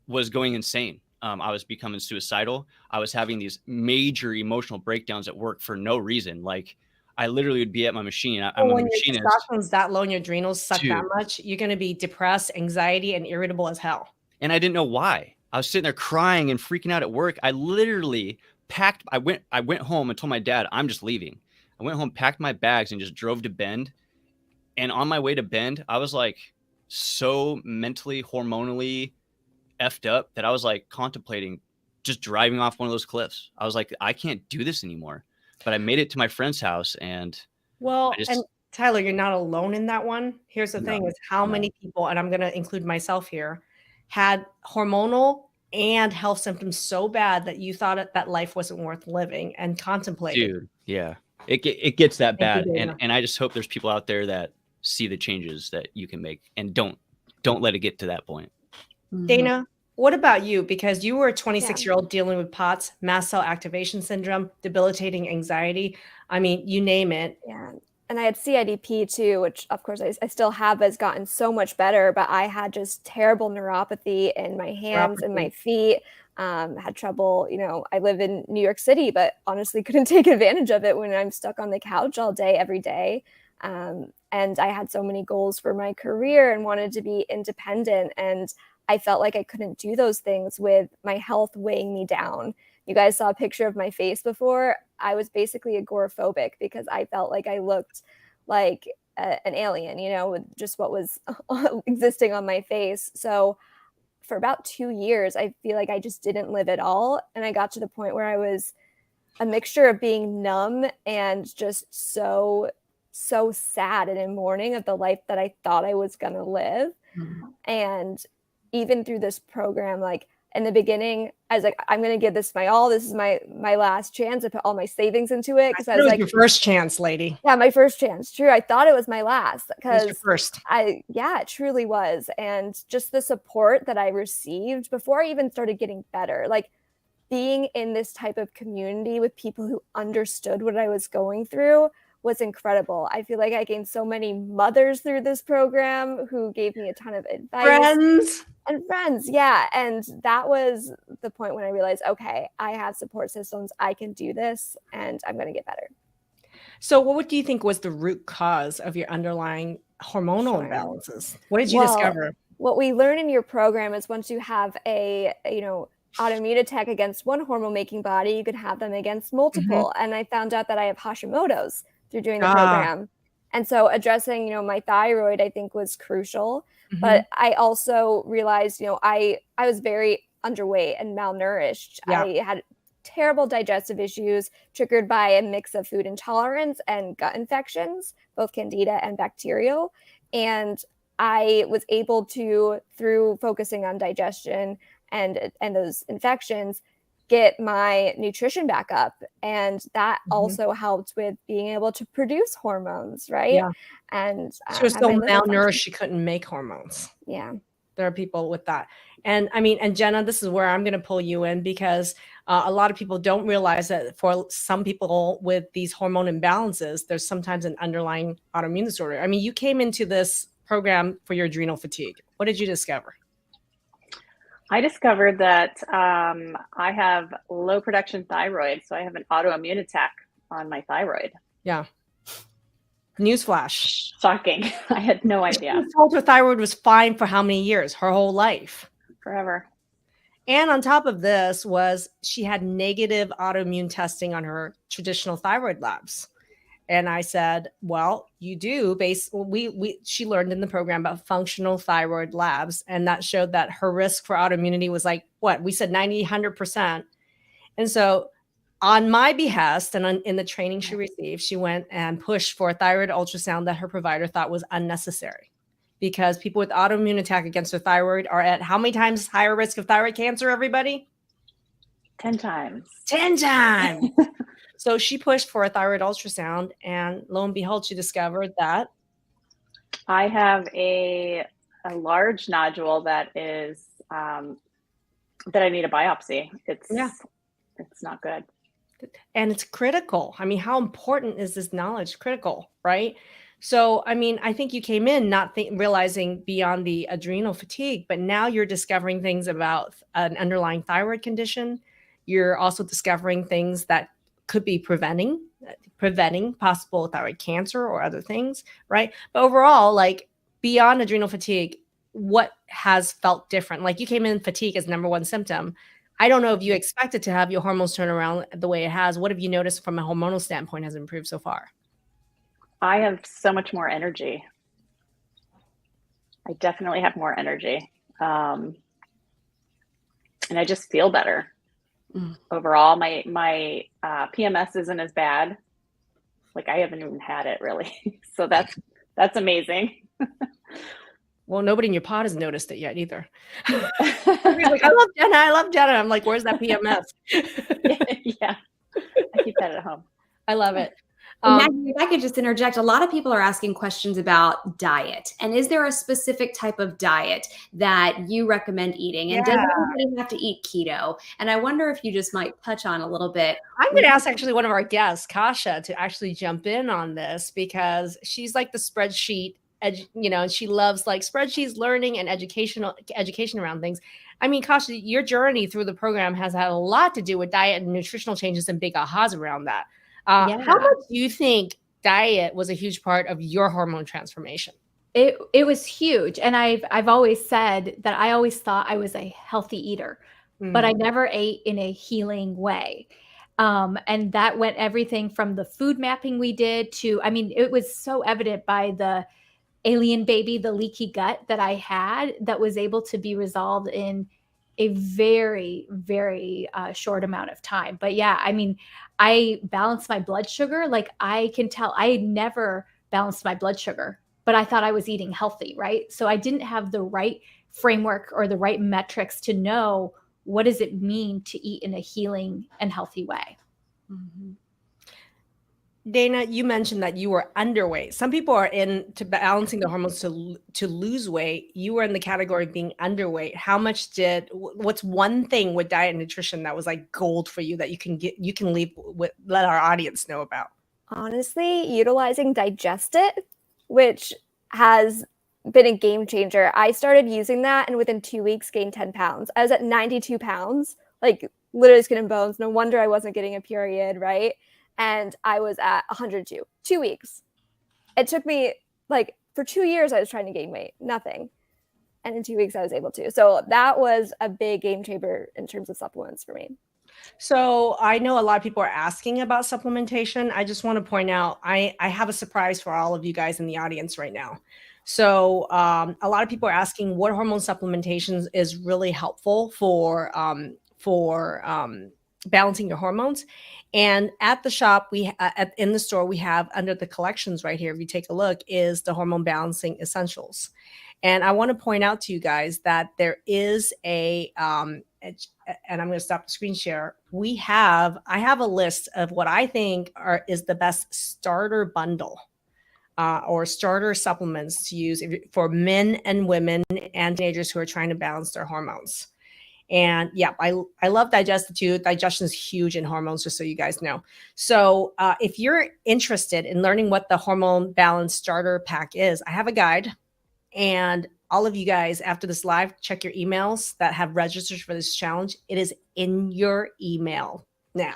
was going insane. I was becoming suicidal. I was having these major emotional breakdowns at work for no reason. Like, I literally would be at my machine. I'm a machinist. When your testosterone's that low and your adrenals suck that much, you're going to be depressed, anxiety, and irritable as hell. And I didn't know why. I was sitting there crying and freaking out at work. I literally packed. I went home and told my dad, I'm just leaving. I went home, packed my bags, and just drove to Bend. And on my way to Bend, I was like so mentally, hormonally effed up that I was like contemplating just driving off one of those cliffs. I was like, I can't do this anymore. But I made it to my friend's house, and and Tyler, you're not alone in that one. Here's the thing: is how many people, and I'm going to include myself here, had hormonal and health symptoms so bad that you thought that life wasn't worth living and contemplating. Dude, yeah, it gets that bad, and I just hope there's people out there that see the changes that you can make, and don't let it get to that point. Dana, what about you? Because you were a 26-year-old dealing with POTS, mast cell activation syndrome, debilitating anxiety. I mean, you name it. Yeah. And I had CIDP too, which of course I still have, but has gotten so much better. But I had just terrible neuropathy in my hands and my feet. Had trouble, I live in New York City, but honestly couldn't take advantage of it when I'm stuck on the couch all day, every day. And I had so many goals for my career and wanted to be independent. And I felt like I couldn't do those things with my health weighing me down. You guys saw a picture of my face before. I was basically agoraphobic because I felt like I looked like an alien, with just what was existing on my face. So for about 2 years, I feel like I just didn't live at all. And I got to the point where I was a mixture of being numb and just so sad and in mourning of the life that I thought I was going to live. And even through this program, like in the beginning, I was like, I'm going to give this my all. This is my last chance. I put all my savings into it because I was like, your first chance, lady. Yeah, my first chance. True. I thought it was my last Your first. it truly was. And just the support that I received before I even started getting better, like being in this type of community with people who understood what I was going through was incredible. I feel like I gained so many mothers through this program who gave me a ton of advice. Friends. Yeah. And that was the point when I realized, okay, I have support systems. I can do this and I'm going to get better. So what do you think was the root cause of your underlying hormonal imbalances? What did you discover? What we learn in your program is once you have a, autoimmune attack against one hormone making body, you could have them against multiple. And I found out that I have Hashimoto's through doing the program. And so addressing, my thyroid, I think was crucial. But I also realized, I was very underweight and malnourished. Yeah. I had terrible digestive issues triggered by a mix of food intolerance and gut infections, both candida and bacterial. And I was able to, through focusing on digestion and those infections, get my nutrition back up. And that also helped with being able to produce hormones, right? Yeah. And she was so malnourished she couldn't make hormones. Yeah. There are people with that. And I mean, and Jenna, this is where I'm going to pull you in because a lot of people don't realize that for some people with these hormone imbalances, there's sometimes an underlying autoimmune disorder. I mean, you came into this program for your adrenal fatigue. What did you discover? I discovered that I have low production thyroid. So I have an autoimmune attack on my thyroid. Yeah. Newsflash. Shocking. I had no idea. She told her thyroid was fine for how many years? Her whole life. Forever. And on top of this was she had negative autoimmune testing on her traditional thyroid labs. And I said, well, you do she learned in the program about functional thyroid labs. And that showed that her risk for autoimmunity was like, what? We said 90, 100%. And so on my behest and in the training she received, she went and pushed for a thyroid ultrasound that her provider thought was unnecessary because people with autoimmune attack against their thyroid are at how many times higher risk of thyroid cancer, everybody? 10 times. 10 times. So she pushed for a thyroid ultrasound, and lo and behold, she discovered that I have a large nodule that is that I need a biopsy. It's not good. And it's critical. I mean, how important is this knowledge? Critical, right? So, I mean, I think you came in not realizing beyond the adrenal fatigue, but now you're discovering things about an underlying thyroid condition. You're also discovering things that could be preventing possible thyroid cancer or other things, right? But overall, like beyond adrenal fatigue, what has felt different? Like you came in fatigue as number one symptom. I don't know if you expected to have your hormones turn around the way it has. What have you noticed from a hormonal standpoint has improved so far? I have so much more energy. I definitely have more energy. And I just feel better. Overall, my PMS isn't as bad. Like I haven't even had it really. So that's amazing. Well, nobody in your pod has noticed it yet either. Like, I love Jenna. I'm like, where's that PMS? Yeah. I keep that at home. I love it. Maggie, if I could just interject, a lot of people are asking questions about diet. And is there a specific type of diet that you recommend eating? And does everybody have to eat keto? And I wonder if you just might touch on a little bit. I'm going to ask actually one of our guests, Kasha, to actually jump in on this because she's like the spreadsheet, and she loves like spreadsheets, learning and education around things. I mean, Kasha, your journey through the program has had a lot to do with diet and nutritional changes and big ahas around that. How much do you think diet was a huge part of your hormone transformation? It was huge. And I've always said that I always thought I was a healthy eater, but I never ate in a healing way. And that went everything from the food mapping we did to, I mean, it was so evident by the alien baby, the leaky gut that I had that was able to be resolved in a very, very short amount of time. But yeah, I mean, I balanced my blood sugar. Like I can tell I had never balanced my blood sugar, but I thought I was eating healthy, right? So I didn't have the right framework or the right metrics to know what does it mean to eat in a healing and healthy way. Mm-hmm. Dana, you mentioned that you were underweight. Some people are into balancing the hormones to lose weight. You were in the category of being underweight. What's one thing with diet and nutrition that was like gold for you that you can leave with, let our audience know about? Honestly, utilizing Digest It, which has been a game changer. I started using that and within 2 weeks gained 10 pounds. I was at 92 pounds, like literally skin and bones. No wonder I wasn't getting a period, right? And I was at 102, 2 weeks. It took me like for 2 years, I was trying to gain weight, nothing. And in 2 weeks, I was able to. So that was a big game changer in terms of supplements for me. So I know a lot of people are asking about supplementation. I just want to point out, I have a surprise for all of you guys in the audience right now. So a lot of people are asking what hormone supplementation is really helpful for balancing your hormones. And at the shop, in the store, we have under the collections right here, if you take a look, is the hormone balancing essentials. And I want to point out to you guys that there is and I'm going to stop the screen share. I have a list of what I think is the best starter bundle or starter supplements to use for men and women and teenagers who are trying to balance their hormones. And yeah, I love Digest It too. Digestion is huge in hormones, just so you guys know. So if you're interested in learning what the hormone balance starter pack is, I have a guide. And all of you guys, after this live, check your emails that have registered for this challenge. It is in your email now.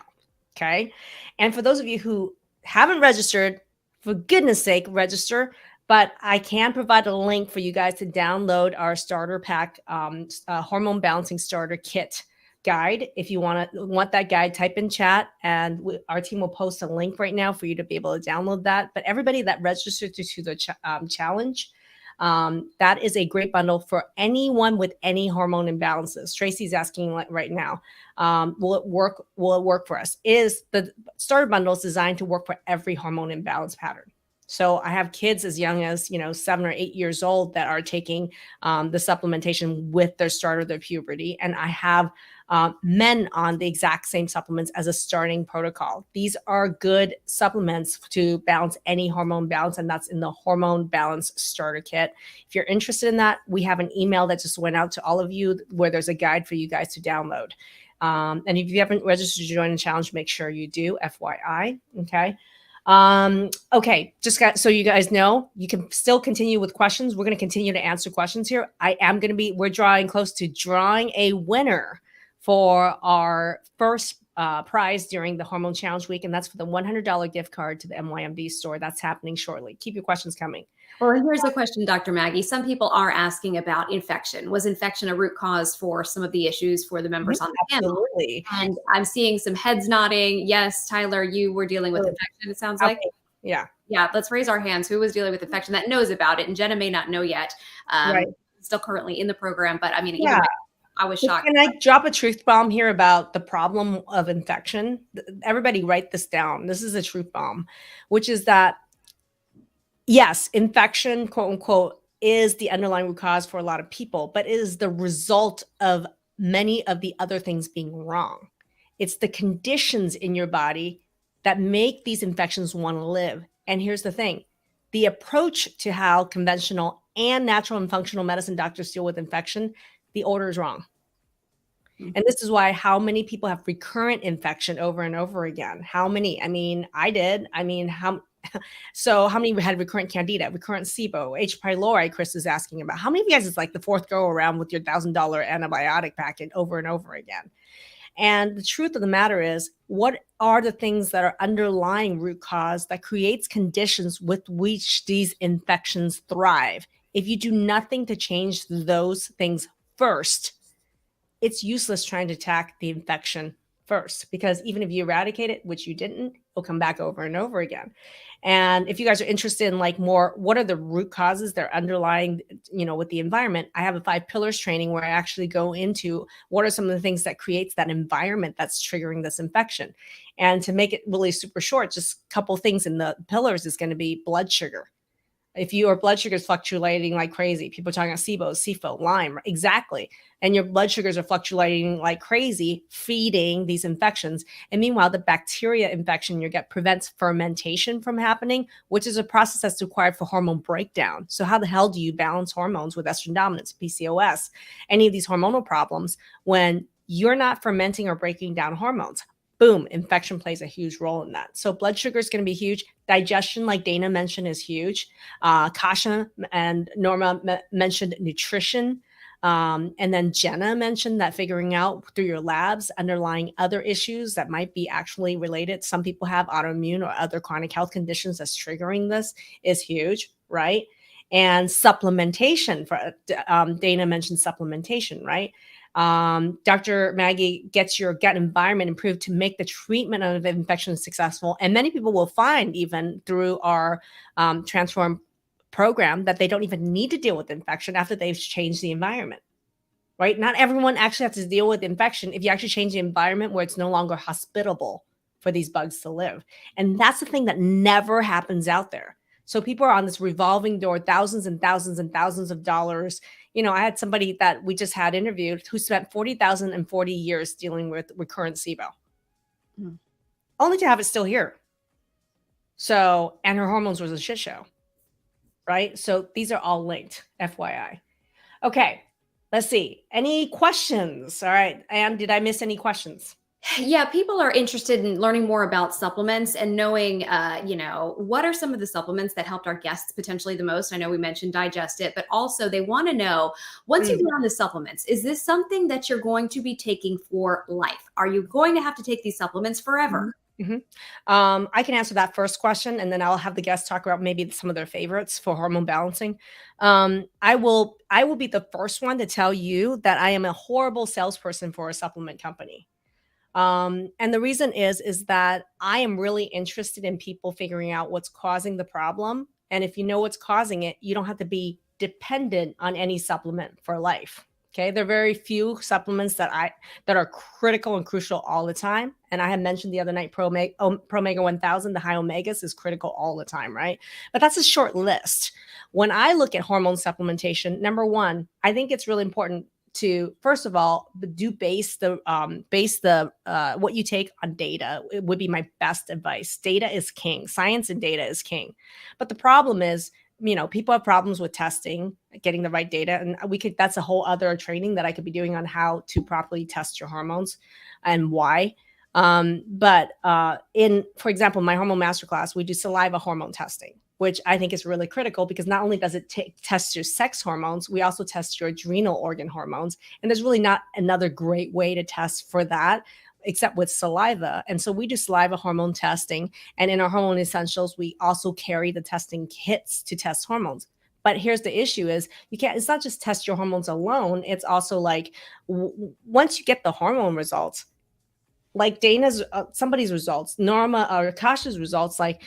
Okay. And for those of you who haven't registered, for goodness sake, register. But I can provide a link for you guys to download our starter pack, hormone balancing starter kit guide. If you want that guide, type in chat, and our team will post a link right now for you to be able to download that. But everybody that registered to the challenge, that is a great bundle for anyone with any hormone imbalances. Tracy's asking right now, will it work? Will it work for us? The starter bundle is designed to work for every hormone imbalance pattern. So I have kids as young as 7 or 8 years old that are taking the supplementation with their start of their puberty, and I have men on the exact same supplements as a starting protocol. These are good supplements to balance any hormone balance, and that's in the Hormone Balance Starter Kit. If you're interested in that, we have an email that just went out to all of you where there's a guide for you guys to download. And if you haven't registered to join the challenge, make sure you do, FYI. Okay. Okay, so you guys know, you can still continue with questions. We're going to continue to answer questions here. We're drawing close to drawing a winner for our first prize during the Hormone Challenge Week, and that's for the $100 gift card to the MYMD store. That's happening shortly. Keep your questions coming. Well, here's a question, Dr. Maggie. Some people are asking about infection. Was infection a root cause for some of the issues for the members on the panel? Absolutely. And I'm seeing some heads nodding. Yes, Tyler, you were dealing with infection, it sounds like. Yeah. Yeah, let's raise our hands. Who was dealing with infection that knows about it? And Jenna may not know yet. Right. Still currently in the program, but I mean, Yeah. either way, I was shocked. Can I drop a truth bomb here about the problem of infection? Everybody write this down. This is a truth bomb, which is that, yes, infection, quote unquote, is the underlying root cause for a lot of people, but it is the result of many of the other things being wrong. It's the conditions in your body that make these infections want to live. And here's the thing. The approach to how conventional and natural and functional medicine doctors deal with infection, the order is wrong. And this is why how many people have recurrent infection over and over again? How many? I mean, I did. I mean, how many had recurrent candida, recurrent SIBO, H. pylori? Chris is asking about. How many of you guys is like the fourth go around with your $1,000 antibiotic packet over and over again? And the truth of the matter is, what are the things that are underlying root cause that creates conditions with which these infections thrive? If you do nothing to change those things first, it's useless trying to attack the infection first, because even if you eradicate it, which you didn't, it'll come back over and over again. And if you guys are interested in like more, what are the root causes that are underlying, with the environment, I have a 5 pillars training where I actually go into what are some of the things that creates that environment that's triggering this infection. And to make it really super short, just a couple things in the pillars is going to be blood sugar. If your blood sugar is fluctuating like crazy, people are talking about SIBO, SIFO, Lyme, exactly. And your blood sugars are fluctuating like crazy, feeding these infections. And meanwhile, the bacteria infection you get prevents fermentation from happening, which is a process that's required for hormone breakdown. So how the hell do you balance hormones with estrogen dominance, PCOS, any of these hormonal problems when you're not fermenting or breaking down hormones? Boom, infection plays a huge role in that. So blood sugar is going to be huge. Digestion, like Dana mentioned, is huge. Kasha and Norma mentioned nutrition. And then Jenna mentioned that figuring out through your labs underlying other issues that might be actually related. Some people have autoimmune or other chronic health conditions that's triggering this is huge, right? And supplementation, for Dana mentioned supplementation, right? Dr. Maggie gets your gut environment improved to make the treatment of infection successful. And many people will find, even through our Transform program, that they don't even need to deal with infection after they've changed the environment, right? Not everyone actually has to deal with infection if you actually change the environment where it's no longer hospitable for these bugs to live. And that's the thing that never happens out there. So people are on this revolving door, thousands and thousands and thousands of dollars. You know, I had somebody that we just had interviewed who spent $40,000 in 40 years dealing with recurrent SIBO, only to have it still here. So, and her hormones was a shit show, right? So these are all linked, FYI. Okay, let's see. Any questions? All right, Anne, did I miss any questions? Yeah, people are interested in learning more about supplements and knowing, what are some of the supplements that helped our guests potentially the most? I know we mentioned Digest It, but also they want to know, once you get on the supplements, is this something that you're going to be taking for life? Are you going to have to take these supplements forever? I can answer that first question, and then I'll have the guests talk about maybe some of their favorites for hormone balancing. I will be the first one to tell you that I am a horrible salesperson for a supplement company. And the reason is that I am really interested in people figuring out what's causing the problem. And if you know what's causing it, you don't have to be dependent on any supplement for life. Okay. There are very few supplements that are critical and crucial all the time. And I had mentioned the other night, Pro Omega 1000, the high omegas is critical all the time, right? But that's a short list. When I look at hormone supplementation, number one, I think it's really important to, first of all, base the what you take on data. It would be my best advice. Data is king. Science and data is king. But the problem is, people have problems with testing, getting the right data. And that's a whole other training that I could be doing on how to properly test your hormones and why. But for example, my hormone masterclass, we do saliva hormone testing, which I think is really critical because not only does it test your sex hormones, we also test your adrenal organ hormones. And there's really not another great way to test for that except with saliva. And so we do saliva hormone testing. And in our hormone essentials, we also carry the testing kits to test hormones. But here's the issue is it's not just test your hormones alone. It's also like once you get the hormone results, like Dana's, somebody's results, Norma or Kasha's results, like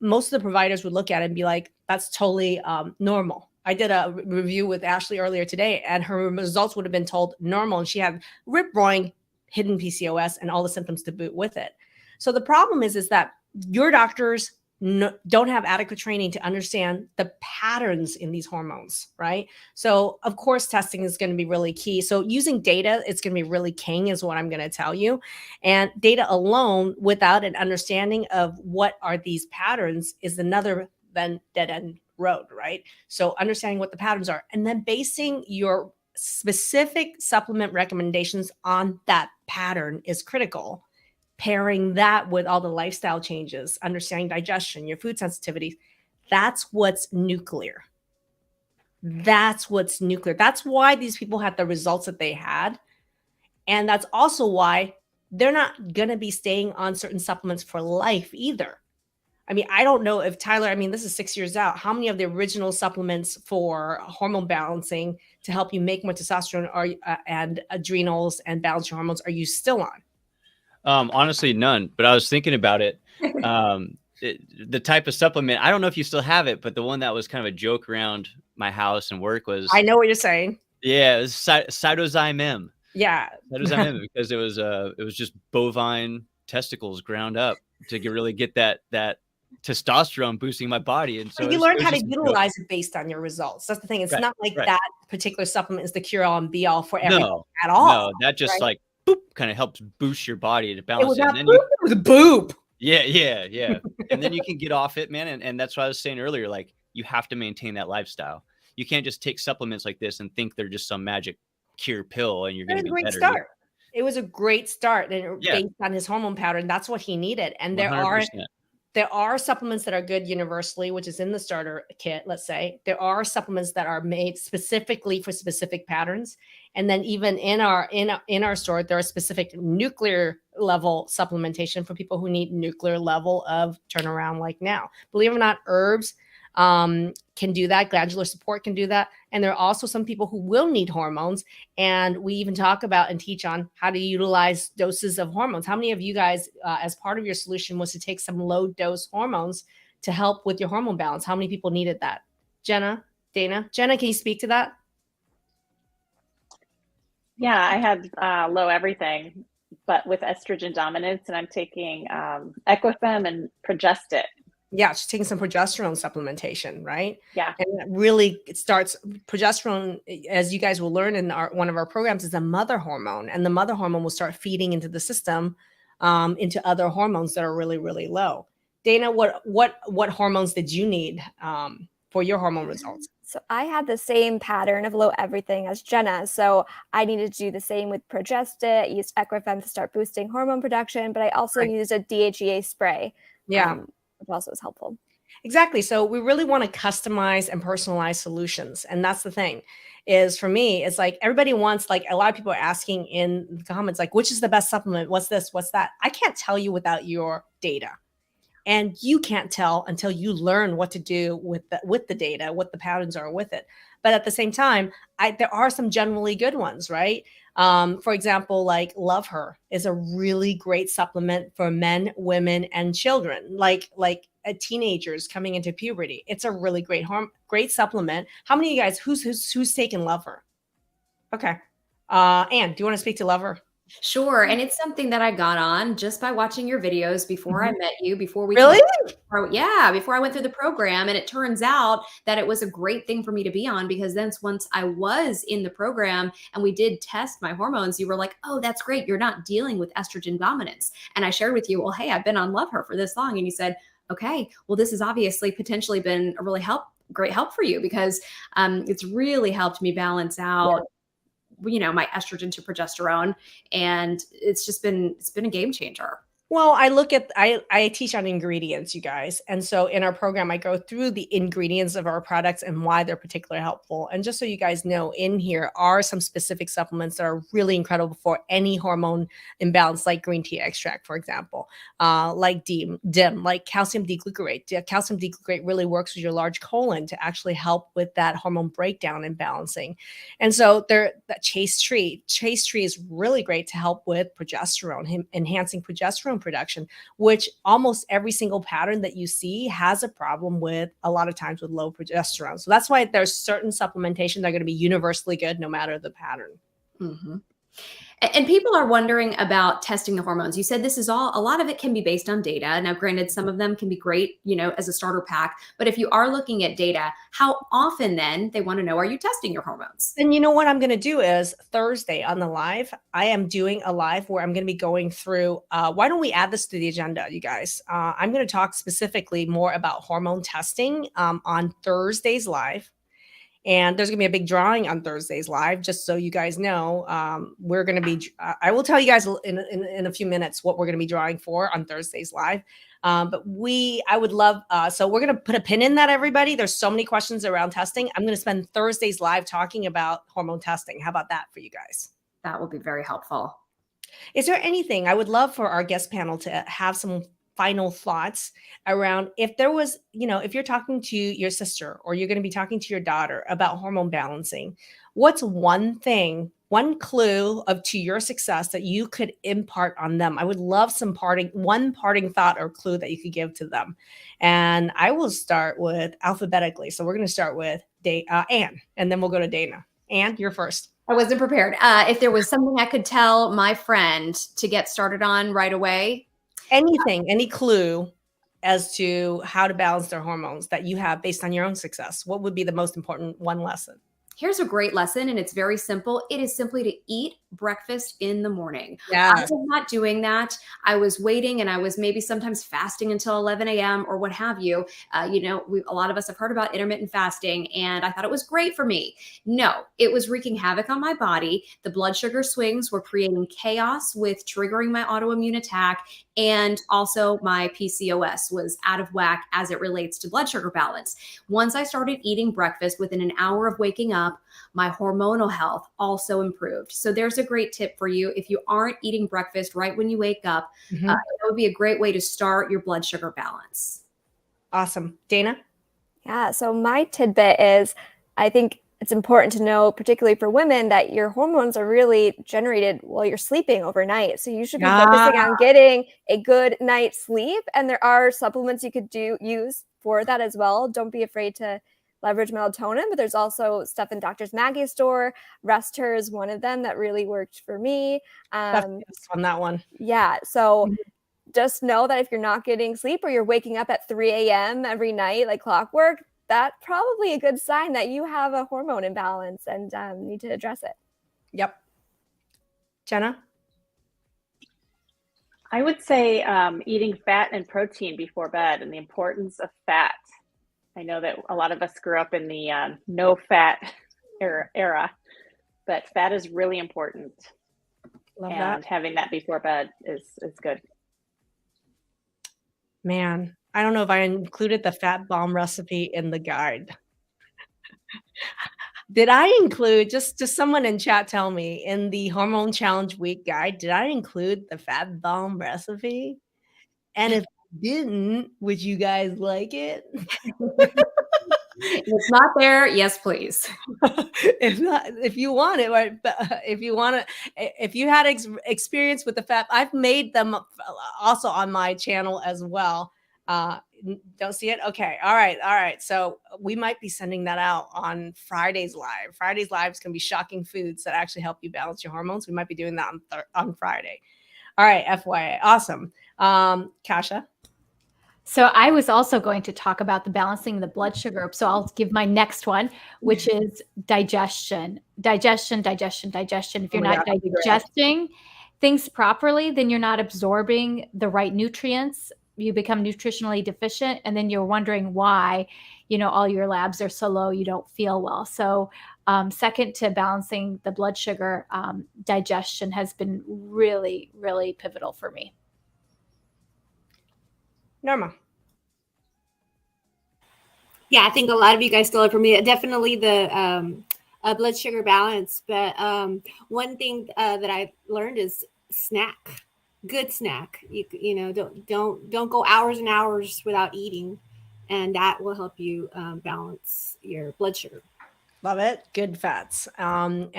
most of the providers would look at it and be like, that's totally normal. I did a review with Ashley earlier today and her results would have been told normal. And she had rip-roaring hidden PCOS and all the symptoms to boot with it. So the problem is that your doctors don't have adequate training to understand the patterns in these hormones, right? So of course, testing is going to be really key. So using data, it's going to be really king is what I'm going to tell you. And data alone without an understanding of what are these patterns is another then dead end road, right? So understanding what the patterns are and then basing your specific supplement recommendations on that pattern is critical. Pairing that with all the lifestyle changes, understanding digestion, your food sensitivity, that's what's nuclear. That's what's nuclear. That's why these people had the results that they had. And that's also why they're not going to be staying on certain supplements for life either. I mean, I don't know if Tyler, this is 6 years out. How many of the original supplements for hormone balancing to help you make more testosterone and adrenals and balance your hormones are you still on? Honestly, none. But I was thinking about it. The type of supplement, I don't know if you still have it, but the one that was kind of a joke around my house and work was. I know what you're saying. Yeah, it was Cytozyme M. Yeah, Cytozyme M because it was just bovine testicles ground up to really get that testosterone boosting my body. And so you learn how to utilize it based on your results. That's the thing. It's not like that particular supplement is the cure all and be all for everything at all. No, that just like boop, kind of helps boost your body to balance it. It was a boop. Yeah. And then you can get off it, man. And that's what I was saying earlier. Like, you have to maintain that lifestyle. You can't just take supplements like this and think they're just some magic cure pill and you're going to be better. Start. It was a great start based on his hormone pattern. That's what he needed. And 100%. There are supplements that are good universally, which is in the starter kit, let's say. There are supplements that are made specifically for specific patterns. And then even in our store, there are specific nuclear level supplementation for people who need nuclear level of turnaround like now. Believe it or not, herbs can do that. Glandular support can do that. And there are also some people who will need hormones. And we even talk about and teach on how to utilize doses of hormones. How many of you guys, as part of your solution, was to take some low dose hormones to help with your hormone balance? How many people needed that? Jenna, Dana? Jenna, can you speak to that? Yeah, I had low everything, but with estrogen dominance, and I'm taking Equifem and Progestit. Yeah, she's taking some progesterone supplementation, right? Yeah. And it starts progesterone, as you guys will learn in one of our programs, is a mother hormone. And the mother hormone will start feeding into the system, into other hormones that are really, really low. Dana, what hormones did you need for your hormone results? So I had the same pattern of low everything as Jenna. So I needed to do the same with Progestit. I used Equifem to start boosting hormone production, but I also used a DHEA spray. Yeah. Which also is helpful. Exactly. So we really want to customize and personalize solutions. And that's the thing is, for me, it's like everybody wants, like a lot of people are asking in the comments, like, which is the best supplement? What's this? What's that? I can't tell you without your data. And you can't tell until you learn what to do with the data, what the patterns are with it. But at the same time, there are some generally good ones, right? For example, like Love Her is a really great supplement for men, women, and children, like teenagers coming into puberty. It's a really great supplement. How many of you guys, who's taken Love Her? Okay. Anne, do you want to speak to Love Her? Sure. And it's something that I got on just by watching your videos before I met you, before we really? Before I went through the program. And it turns out that it was a great thing for me to be on, because then once I was in the program and we did test my hormones, you were like, oh, that's great. You're not dealing with estrogen dominance. And I shared with you, well, hey, I've been on Love Her for this long. And you said, okay, well, this has obviously potentially been a really great help for you, because it's really helped me balance out my estrogen to progesterone. And it's been a game changer. Well, I teach on ingredients, you guys. And so in our program, I go through the ingredients of our products and why they're particularly helpful. And just so you guys know, in here are some specific supplements that are really incredible for any hormone imbalance, like green tea extract, for example, like DIM, like calcium D-glucarate. Calcium D-glucarate really works with your large colon to actually help with that hormone breakdown and balancing. And so that Chase Tree is really great to help with progesterone, enhancing progesterone production, which almost every single pattern that you see has a problem with, a lot of times with low progesterone. So that's why there's certain supplementation that are going to be universally good no matter the pattern. Mm-hmm. And people are wondering about testing the hormones. You said this is a lot of it can be based on data. Now, granted, some of them can be great, as a starter pack. But if you are looking at data, how often then they want to know, are you testing your hormones? And you know what I'm going to do is Thursday on the live, I am doing a live where I'm going to be going through, why don't we add this to the agenda, you guys? I'm going to talk specifically more about hormone testing on Thursday's live. And there's going to be a big drawing on Thursday's live, just so you guys know. We're going to be, I will tell you guys in a few minutes what we're going to be drawing for on Thursday's live. But I would love, so we're going to put a pin in that, everybody. There's so many questions around testing. I'm going to spend Thursday's live talking about hormone testing. How about that for you guys? That will be very helpful. Is there anything I would love for our guest panel to have some final thoughts around, if there was, if you're talking to your sister or you're going to be talking to your daughter about hormone balancing, what's one clue to your success that you could impart on them? I would love one parting thought or clue that you could give to them. And I will start with alphabetically. So we're going to start with Anne, and then we'll go to Dana. Anne, you're first. I wasn't prepared. If there was something I could tell my friend to get started on right away. Anything, any clue. as to how to balance their hormones that you have based on your own success? What would be the most important one lesson? Here's a great lesson, and it's very simple. It is simply to eat breakfast in the morning. Yes. I was not doing that. I was waiting, and I was maybe sometimes fasting until 11 a.m. or what have you. A lot of us have heard about intermittent fasting, and I thought it was great for me. No, it was wreaking havoc on my body. The blood sugar swings were creating chaos with triggering my autoimmune attack, and also my PCOS was out of whack as it relates to blood sugar balance. Once I started eating breakfast within an hour of waking up, my hormonal health also improved. So there's a great tip for you. If you aren't eating breakfast right when you wake up, it would be a great way to start your blood sugar balance. Awesome. Dana? Yeah. So my tidbit is, I think it's important to know, particularly for women, that your hormones are really generated while you're sleeping overnight. So you should be focusing on getting a good night's sleep. And there are supplements you could use for that as well. Don't be afraid to leverage melatonin, but there's also stuff in Dr. Maggie's store. Rest Her is one of them that really worked for me. On that one. Yeah. So just know that if you're not getting sleep or you're waking up at 3 a.m. every night, like clockwork, that's probably a good sign that you have a hormone imbalance and need to address it. Yep. Jenna? I would say eating fat and protein before bed and the importance of fat. I know that a lot of us grew up in the no fat era, but fat is really important. Love and that. Having that before bed is good. Man, I don't know if I included the fat bomb recipe in the guide. Did I include, just someone in chat tell me, in the Hormone Challenge Week guide, did I include the fat bomb recipe? And if I didn't, would you guys like it? If it's not there, yes, please. If not, if you want it, right? If you had experience with the fat, I've made them also on my channel as well. Don't see it? Okay. All right. So we might be sending that out on Friday's live. Friday's live is going to be shocking foods that actually help you balance your hormones. We might be doing that on Friday. All right. FYI. Awesome. Kasha? So I was also going to talk about the balancing the blood sugar. So I'll give my next one, which is digestion. Digestion. If you're not digesting things properly, then you're not absorbing the right nutrients. You become nutritionally deficient, and then you're wondering why, all your labs are so low, you don't feel well. So second to balancing the blood sugar, digestion has been really, really pivotal for me. Norma? Yeah, I think a lot of you guys stole it from me. Definitely the blood sugar balance. But one thing that I learned is snack. Good snack. Don't go hours and hours without eating, and that will help you balance your blood sugar. Love it. Good fats. And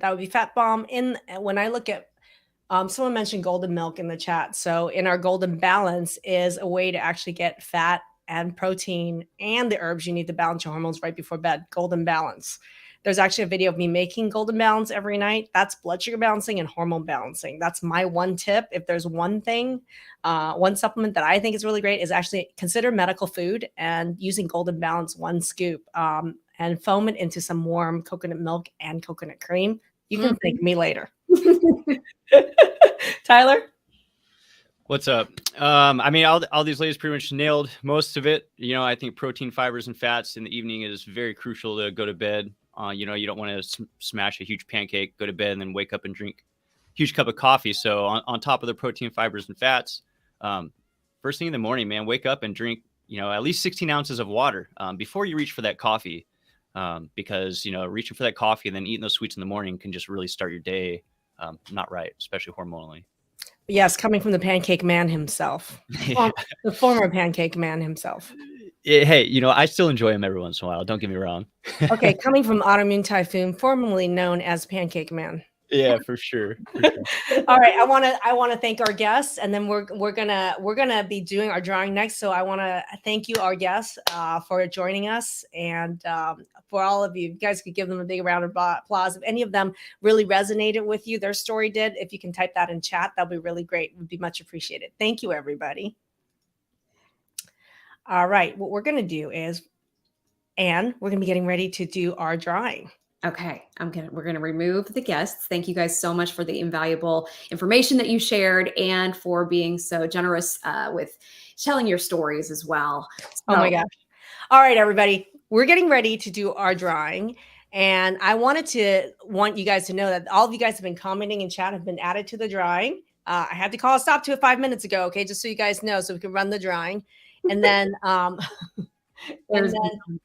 that would be fat bomb. When I look at someone mentioned golden milk in the chat. So in our golden balance is a way to actually get fat and protein and the herbs you need to balance your hormones right before bed. Golden balance. There's actually a video of me making golden balance every night. That's blood sugar balancing and hormone balancing. That's my one tip. If there's one thing, one supplement that I think is really great is actually consider medical food and using golden balance 1 scoop and foam it into some warm coconut milk and coconut cream. You can thank me later. Tyler? What's up? All these ladies pretty much nailed most of it. I think protein, fibers, and fats in the evening is very crucial to go to bed. You don't want to smash a huge pancake, go to bed, and then wake up and drink a huge cup of coffee. So on top of the protein, fibers, and fats, first thing in the morning, man, wake up and drink, at least 16 ounces of water before you reach for that coffee. Because, reaching for that coffee and then eating those sweets in the morning can just really start your day not right, especially hormonally. Yes, coming from the pancake man himself, the former pancake man himself. Hey, I still enjoy him every once in a while. Don't get me wrong. Okay, coming from Autoimmune Typhoon, formerly known as Pancake Man. Yeah, for sure. All right, I want to thank our guests, and then we're gonna be doing our drawing next. So I want to thank you, our guests, for joining us, and for all of you guys could give them a big round of applause. If any of them really resonated with you, their story did. If you can type that in chat, that'll be really great. It would be much appreciated. Thank you, everybody. All right. What we're going to do is, Anne, we're going to be getting ready to do our drawing. Okay, we're gonna remove the guests. Thank you guys so much for the invaluable information that you shared and for being so generous with telling your stories as well. Oh my gosh. All right, everybody. We're getting ready to do our drawing. And I want you guys to know that all of you guys have been commenting in chat, have been added to the drawing. I had to call a stop to it 5 minutes ago. Okay. Just so you guys know, so we can run the drawing. And then, there's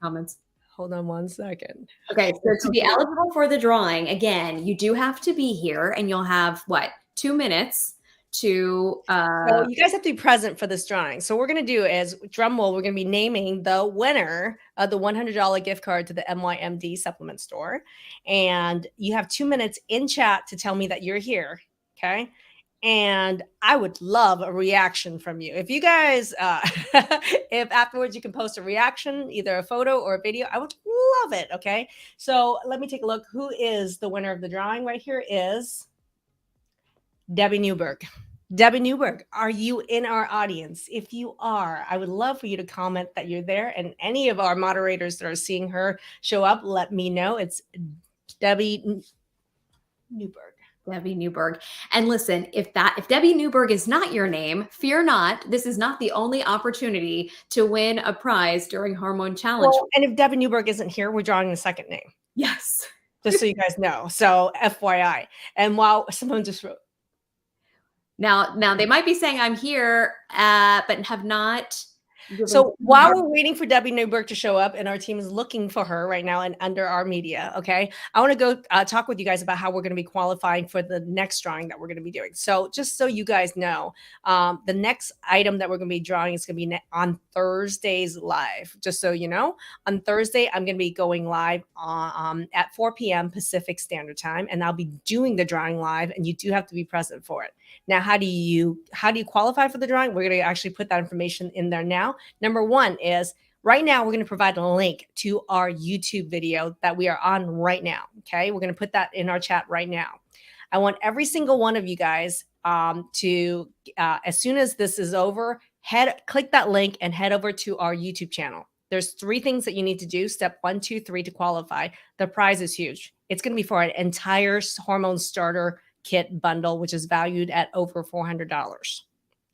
comments. Hold on one second. Okay, so to be eligible for the drawing, again, you do have to be here, and you'll have, what, 2 minutes to... So you guys have to be present for this drawing. So what we're going to do is, drum roll, we're going to be naming the winner of the $100 gift card to the MYMD supplement store. And you have 2 minutes in chat to tell me that you're here, okay? And I would love a reaction from you. If you guys, if afterwards you can post a reaction, either a photo or a video, I would love it. Okay. So let me take a look. Who is the winner of the drawing? Right here is Debbie Newberg. Debbie Newberg, are you in our audience? If you are, I would love for you to comment that you're there. And any of our moderators that are seeing her show up, let me know. It's Debbie Newberg. Debbie Newberg. And listen, if Debbie Newberg is not your name, fear not. This is not the only opportunity to win a prize during Hormone Challenge. Well, and if Debbie Newberg isn't here, we're drawing the second name. Yes. Just so you guys know. So FYI. And while someone just wrote. Now they might be saying I'm here, but have not. So while we're waiting for Debbie Newberg to show up, and our team is looking for her right now and under our media, okay, I want to go talk with you guys about how we're going to be qualifying for the next drawing that we're going to be doing. So just so you guys know, the next item that we're going to be drawing is going to be on Thursday's live. Just so you know, on Thursday, I'm going to be going live at 4 p.m. Pacific Standard Time, and I'll be doing the drawing live, and you do have to be present for it. Now, how do you qualify for the drawing? We're going to actually put that information in there now. Number one is right now, we're going to provide a link to our YouTube video that we are on right now. Okay. We're going to put that in our chat right now. I want every single one of you guys to, as soon as this is over, click that link and head over to our YouTube channel. There's 3 things that you need to do. Step 1, 2, 3 to qualify. The prize is huge. It's going to be for an entire hormone starter kit bundle, which is valued at over $400.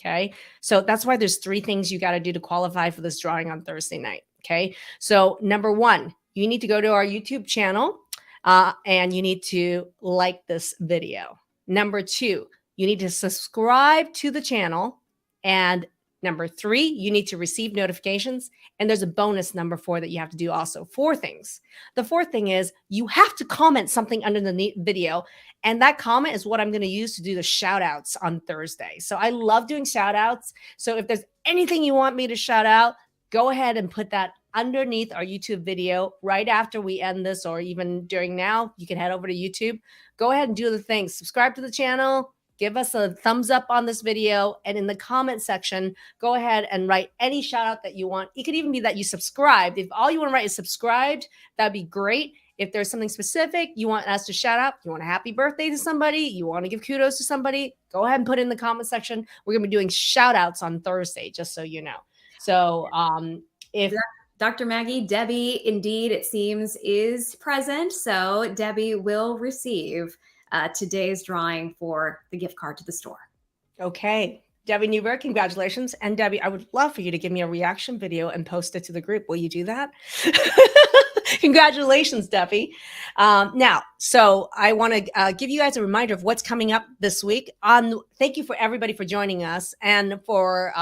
Okay. So that's why there's 3 things you got to do to qualify for this drawing on Thursday night. Okay. So number 1, you need to go to our YouTube channel and you need to like this video. Number 2, you need to subscribe to the channel. And number 3, you need to receive notifications. And there's a bonus number 4 that you have to do also. 4 things. The 4th thing is you have to comment something under the video. And that comment is what I'm going to use to do the shout outs on Thursday. So I love doing shout outs. So if there's anything you want me to shout out, go ahead and put that underneath our YouTube video right after we end this, or even during now. You can head over to YouTube. Go ahead and do the things. Subscribe to the channel. Give us a thumbs up on this video. And in the comment section, go ahead and write any shout out that you want. It could even be that you subscribed. If all you want to write is subscribed, that'd be great. If there's something specific you want us to shout out, you want a happy birthday to somebody, you want to give kudos to somebody, go ahead and put it in the comment section. We're going to be doing shout outs on Thursday, just so you know. So if Dr. Maggie, Debbie, indeed, it seems, is present. So Debbie will receive today's drawing for the gift card to the store. Okay. Debbie Newberg, congratulations. And Debbie, I would love for you to give me a reaction video and post it to the group. Will you do that? Congratulations, Debbie. Now, so I want to give you guys a reminder of what's coming up this week. Thank you for everybody for joining us. And for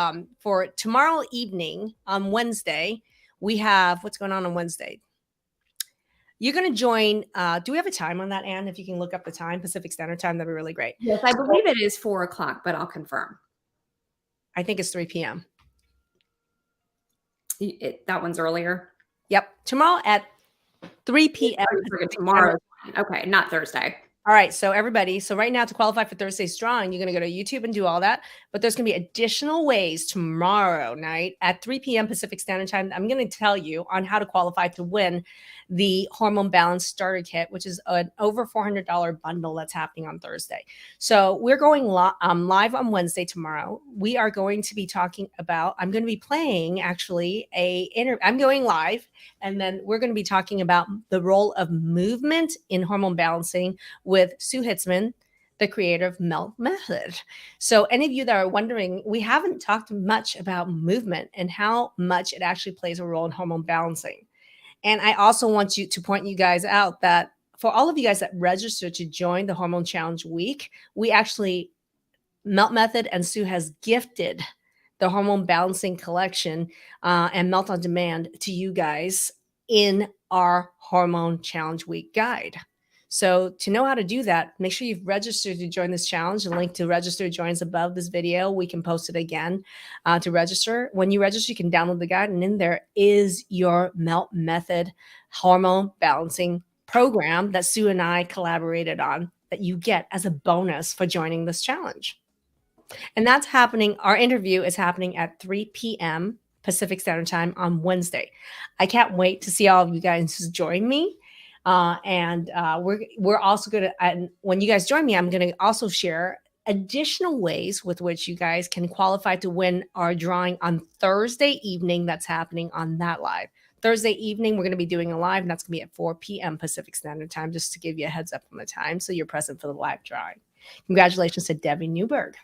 tomorrow evening on Wednesday, we have what's going on Wednesday. You're going to join. Do we have a time on that, Anne? If you can look up the time, Pacific Standard Time, that'd be really great. Yes, I believe it is 4 o'clock, but I'll confirm. I think it's 3 p.m. That one's earlier. Yep. Tomorrow at 3 p.m. Tomorrow. Okay, not Thursday. All right, so everybody, so right now to qualify for Thursday's drawing, you're going to go to YouTube and do all that, but there's going to be additional ways tomorrow night at 3 p.m. Pacific Standard Time. I'm going to tell you on how to qualify to win the Hormone Balance Starter Kit, which is an over $400 bundle that's happening on Thursday. So we're going live on Wednesday tomorrow. We are going to be talking about, I'm going to be playing actually I'm going live, and then we're going to be talking about the role of movement in hormone balancing with Sue Hitzman, the creator of Melt Method. So any of you that are wondering, we haven't talked much about movement and how much it actually plays a role in hormone balancing. And I also want to point you guys out that for all of you guys that register to join the Hormone Challenge Week, we actually, Melt Method and Sue has gifted the Hormone Balancing Collection and Melt on Demand to you guys in our Hormone Challenge Week guide. So to know how to do that, make sure you've registered to join this challenge. The link to register to join is above this video. We can post it again to register. When you register, you can download the guide, and in there is your Melt Method hormone balancing program that Sue and I collaborated on that you get as a bonus for joining this challenge. And that's happening. Our interview is happening at 3 p.m. Pacific Standard Time on Wednesday. I can't wait to see all of you guys join me. We're also going to, and when you guys join me, I'm going to also share additional ways with which you guys can qualify to win our drawing on Thursday evening. That's happening on that live. Thursday evening, we're going to be doing a live, and that's going to be at 4 p.m. Pacific Standard Time, just to give you a heads up on the time so you're present for the live drawing. Congratulations to Debbie Newberg.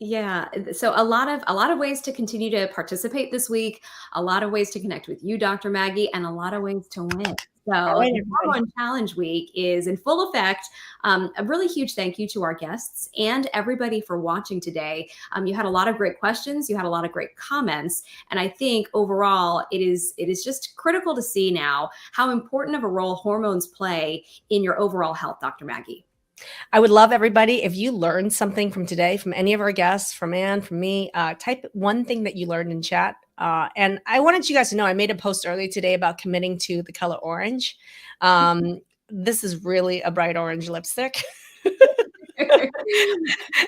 Yeah. So a lot of ways to continue to participate this week, a lot of ways to connect with you, Dr. Maggie, and a lot of ways to win. So the Hormone Challenge Week is in full effect. A really huge thank you to our guests and everybody for watching today. You had a lot of great questions. You had a lot of great comments. And I think overall, it is just critical to see now how important of a role hormones play in your overall health, Dr. Maggie. I would love everybody, if you learned something from today, from any of our guests, from Anne, from me, type one thing that you learned in chat. And I wanted you guys to know, I made a post earlier today about committing to the color orange. This is really a bright orange lipstick.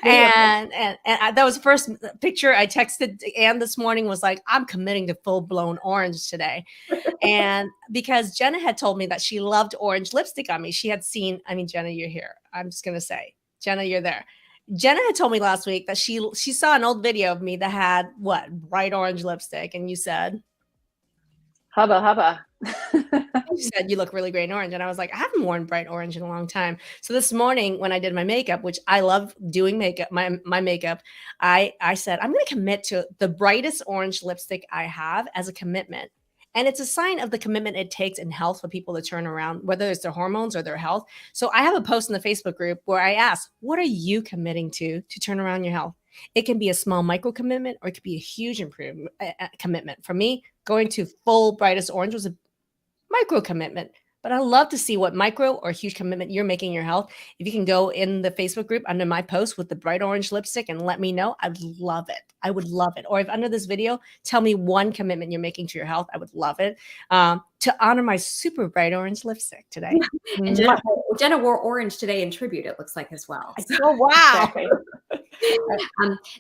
and that was the first picture I texted Anne this morning, was like, I'm committing to full blown orange today. And because Jenna had told me that she loved orange lipstick on me. She had seen, I mean, Jenna, you're here. I'm just going to say, Jenna, you're there. Jenna had told me last week that she saw an old video of me that had what, bright orange lipstick. And you said, hubba, hubba. She said, you look really great in orange. And I was like, I haven't worn bright orange in a long time. So this morning when I did my makeup, which I love doing makeup, my makeup, I said, I'm going to commit to the brightest orange lipstick I have as a commitment. And it's a sign of the commitment it takes in health for people to turn around, whether it's their hormones or their health. So I have a post in the Facebook group where I ask, what are you committing to turn around your health? It can be a small micro commitment, or it could be a huge improvement commitment. For me, going to full brightest orange was a micro commitment. But I love to see what micro or huge commitment you're making in your health. If you can go in the Facebook group under my post with the bright orange lipstick and let me know, I'd love it. I would love it. Or if under this video, tell me one commitment you're making to your health. I would love it. To honor my super bright orange lipstick today. And Jenna wore orange today in tribute, it looks like, as well. Oh, wow.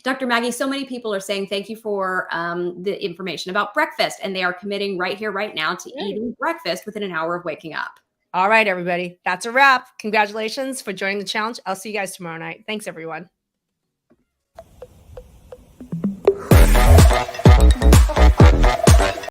Dr. Maggie, so many people are saying thank you for the information about breakfast, and they are committing right here, right now to eating breakfast within an hour of waking up. All right, everybody. That's a wrap. Congratulations for joining the challenge. I'll see you guys tomorrow night. Thanks, everyone.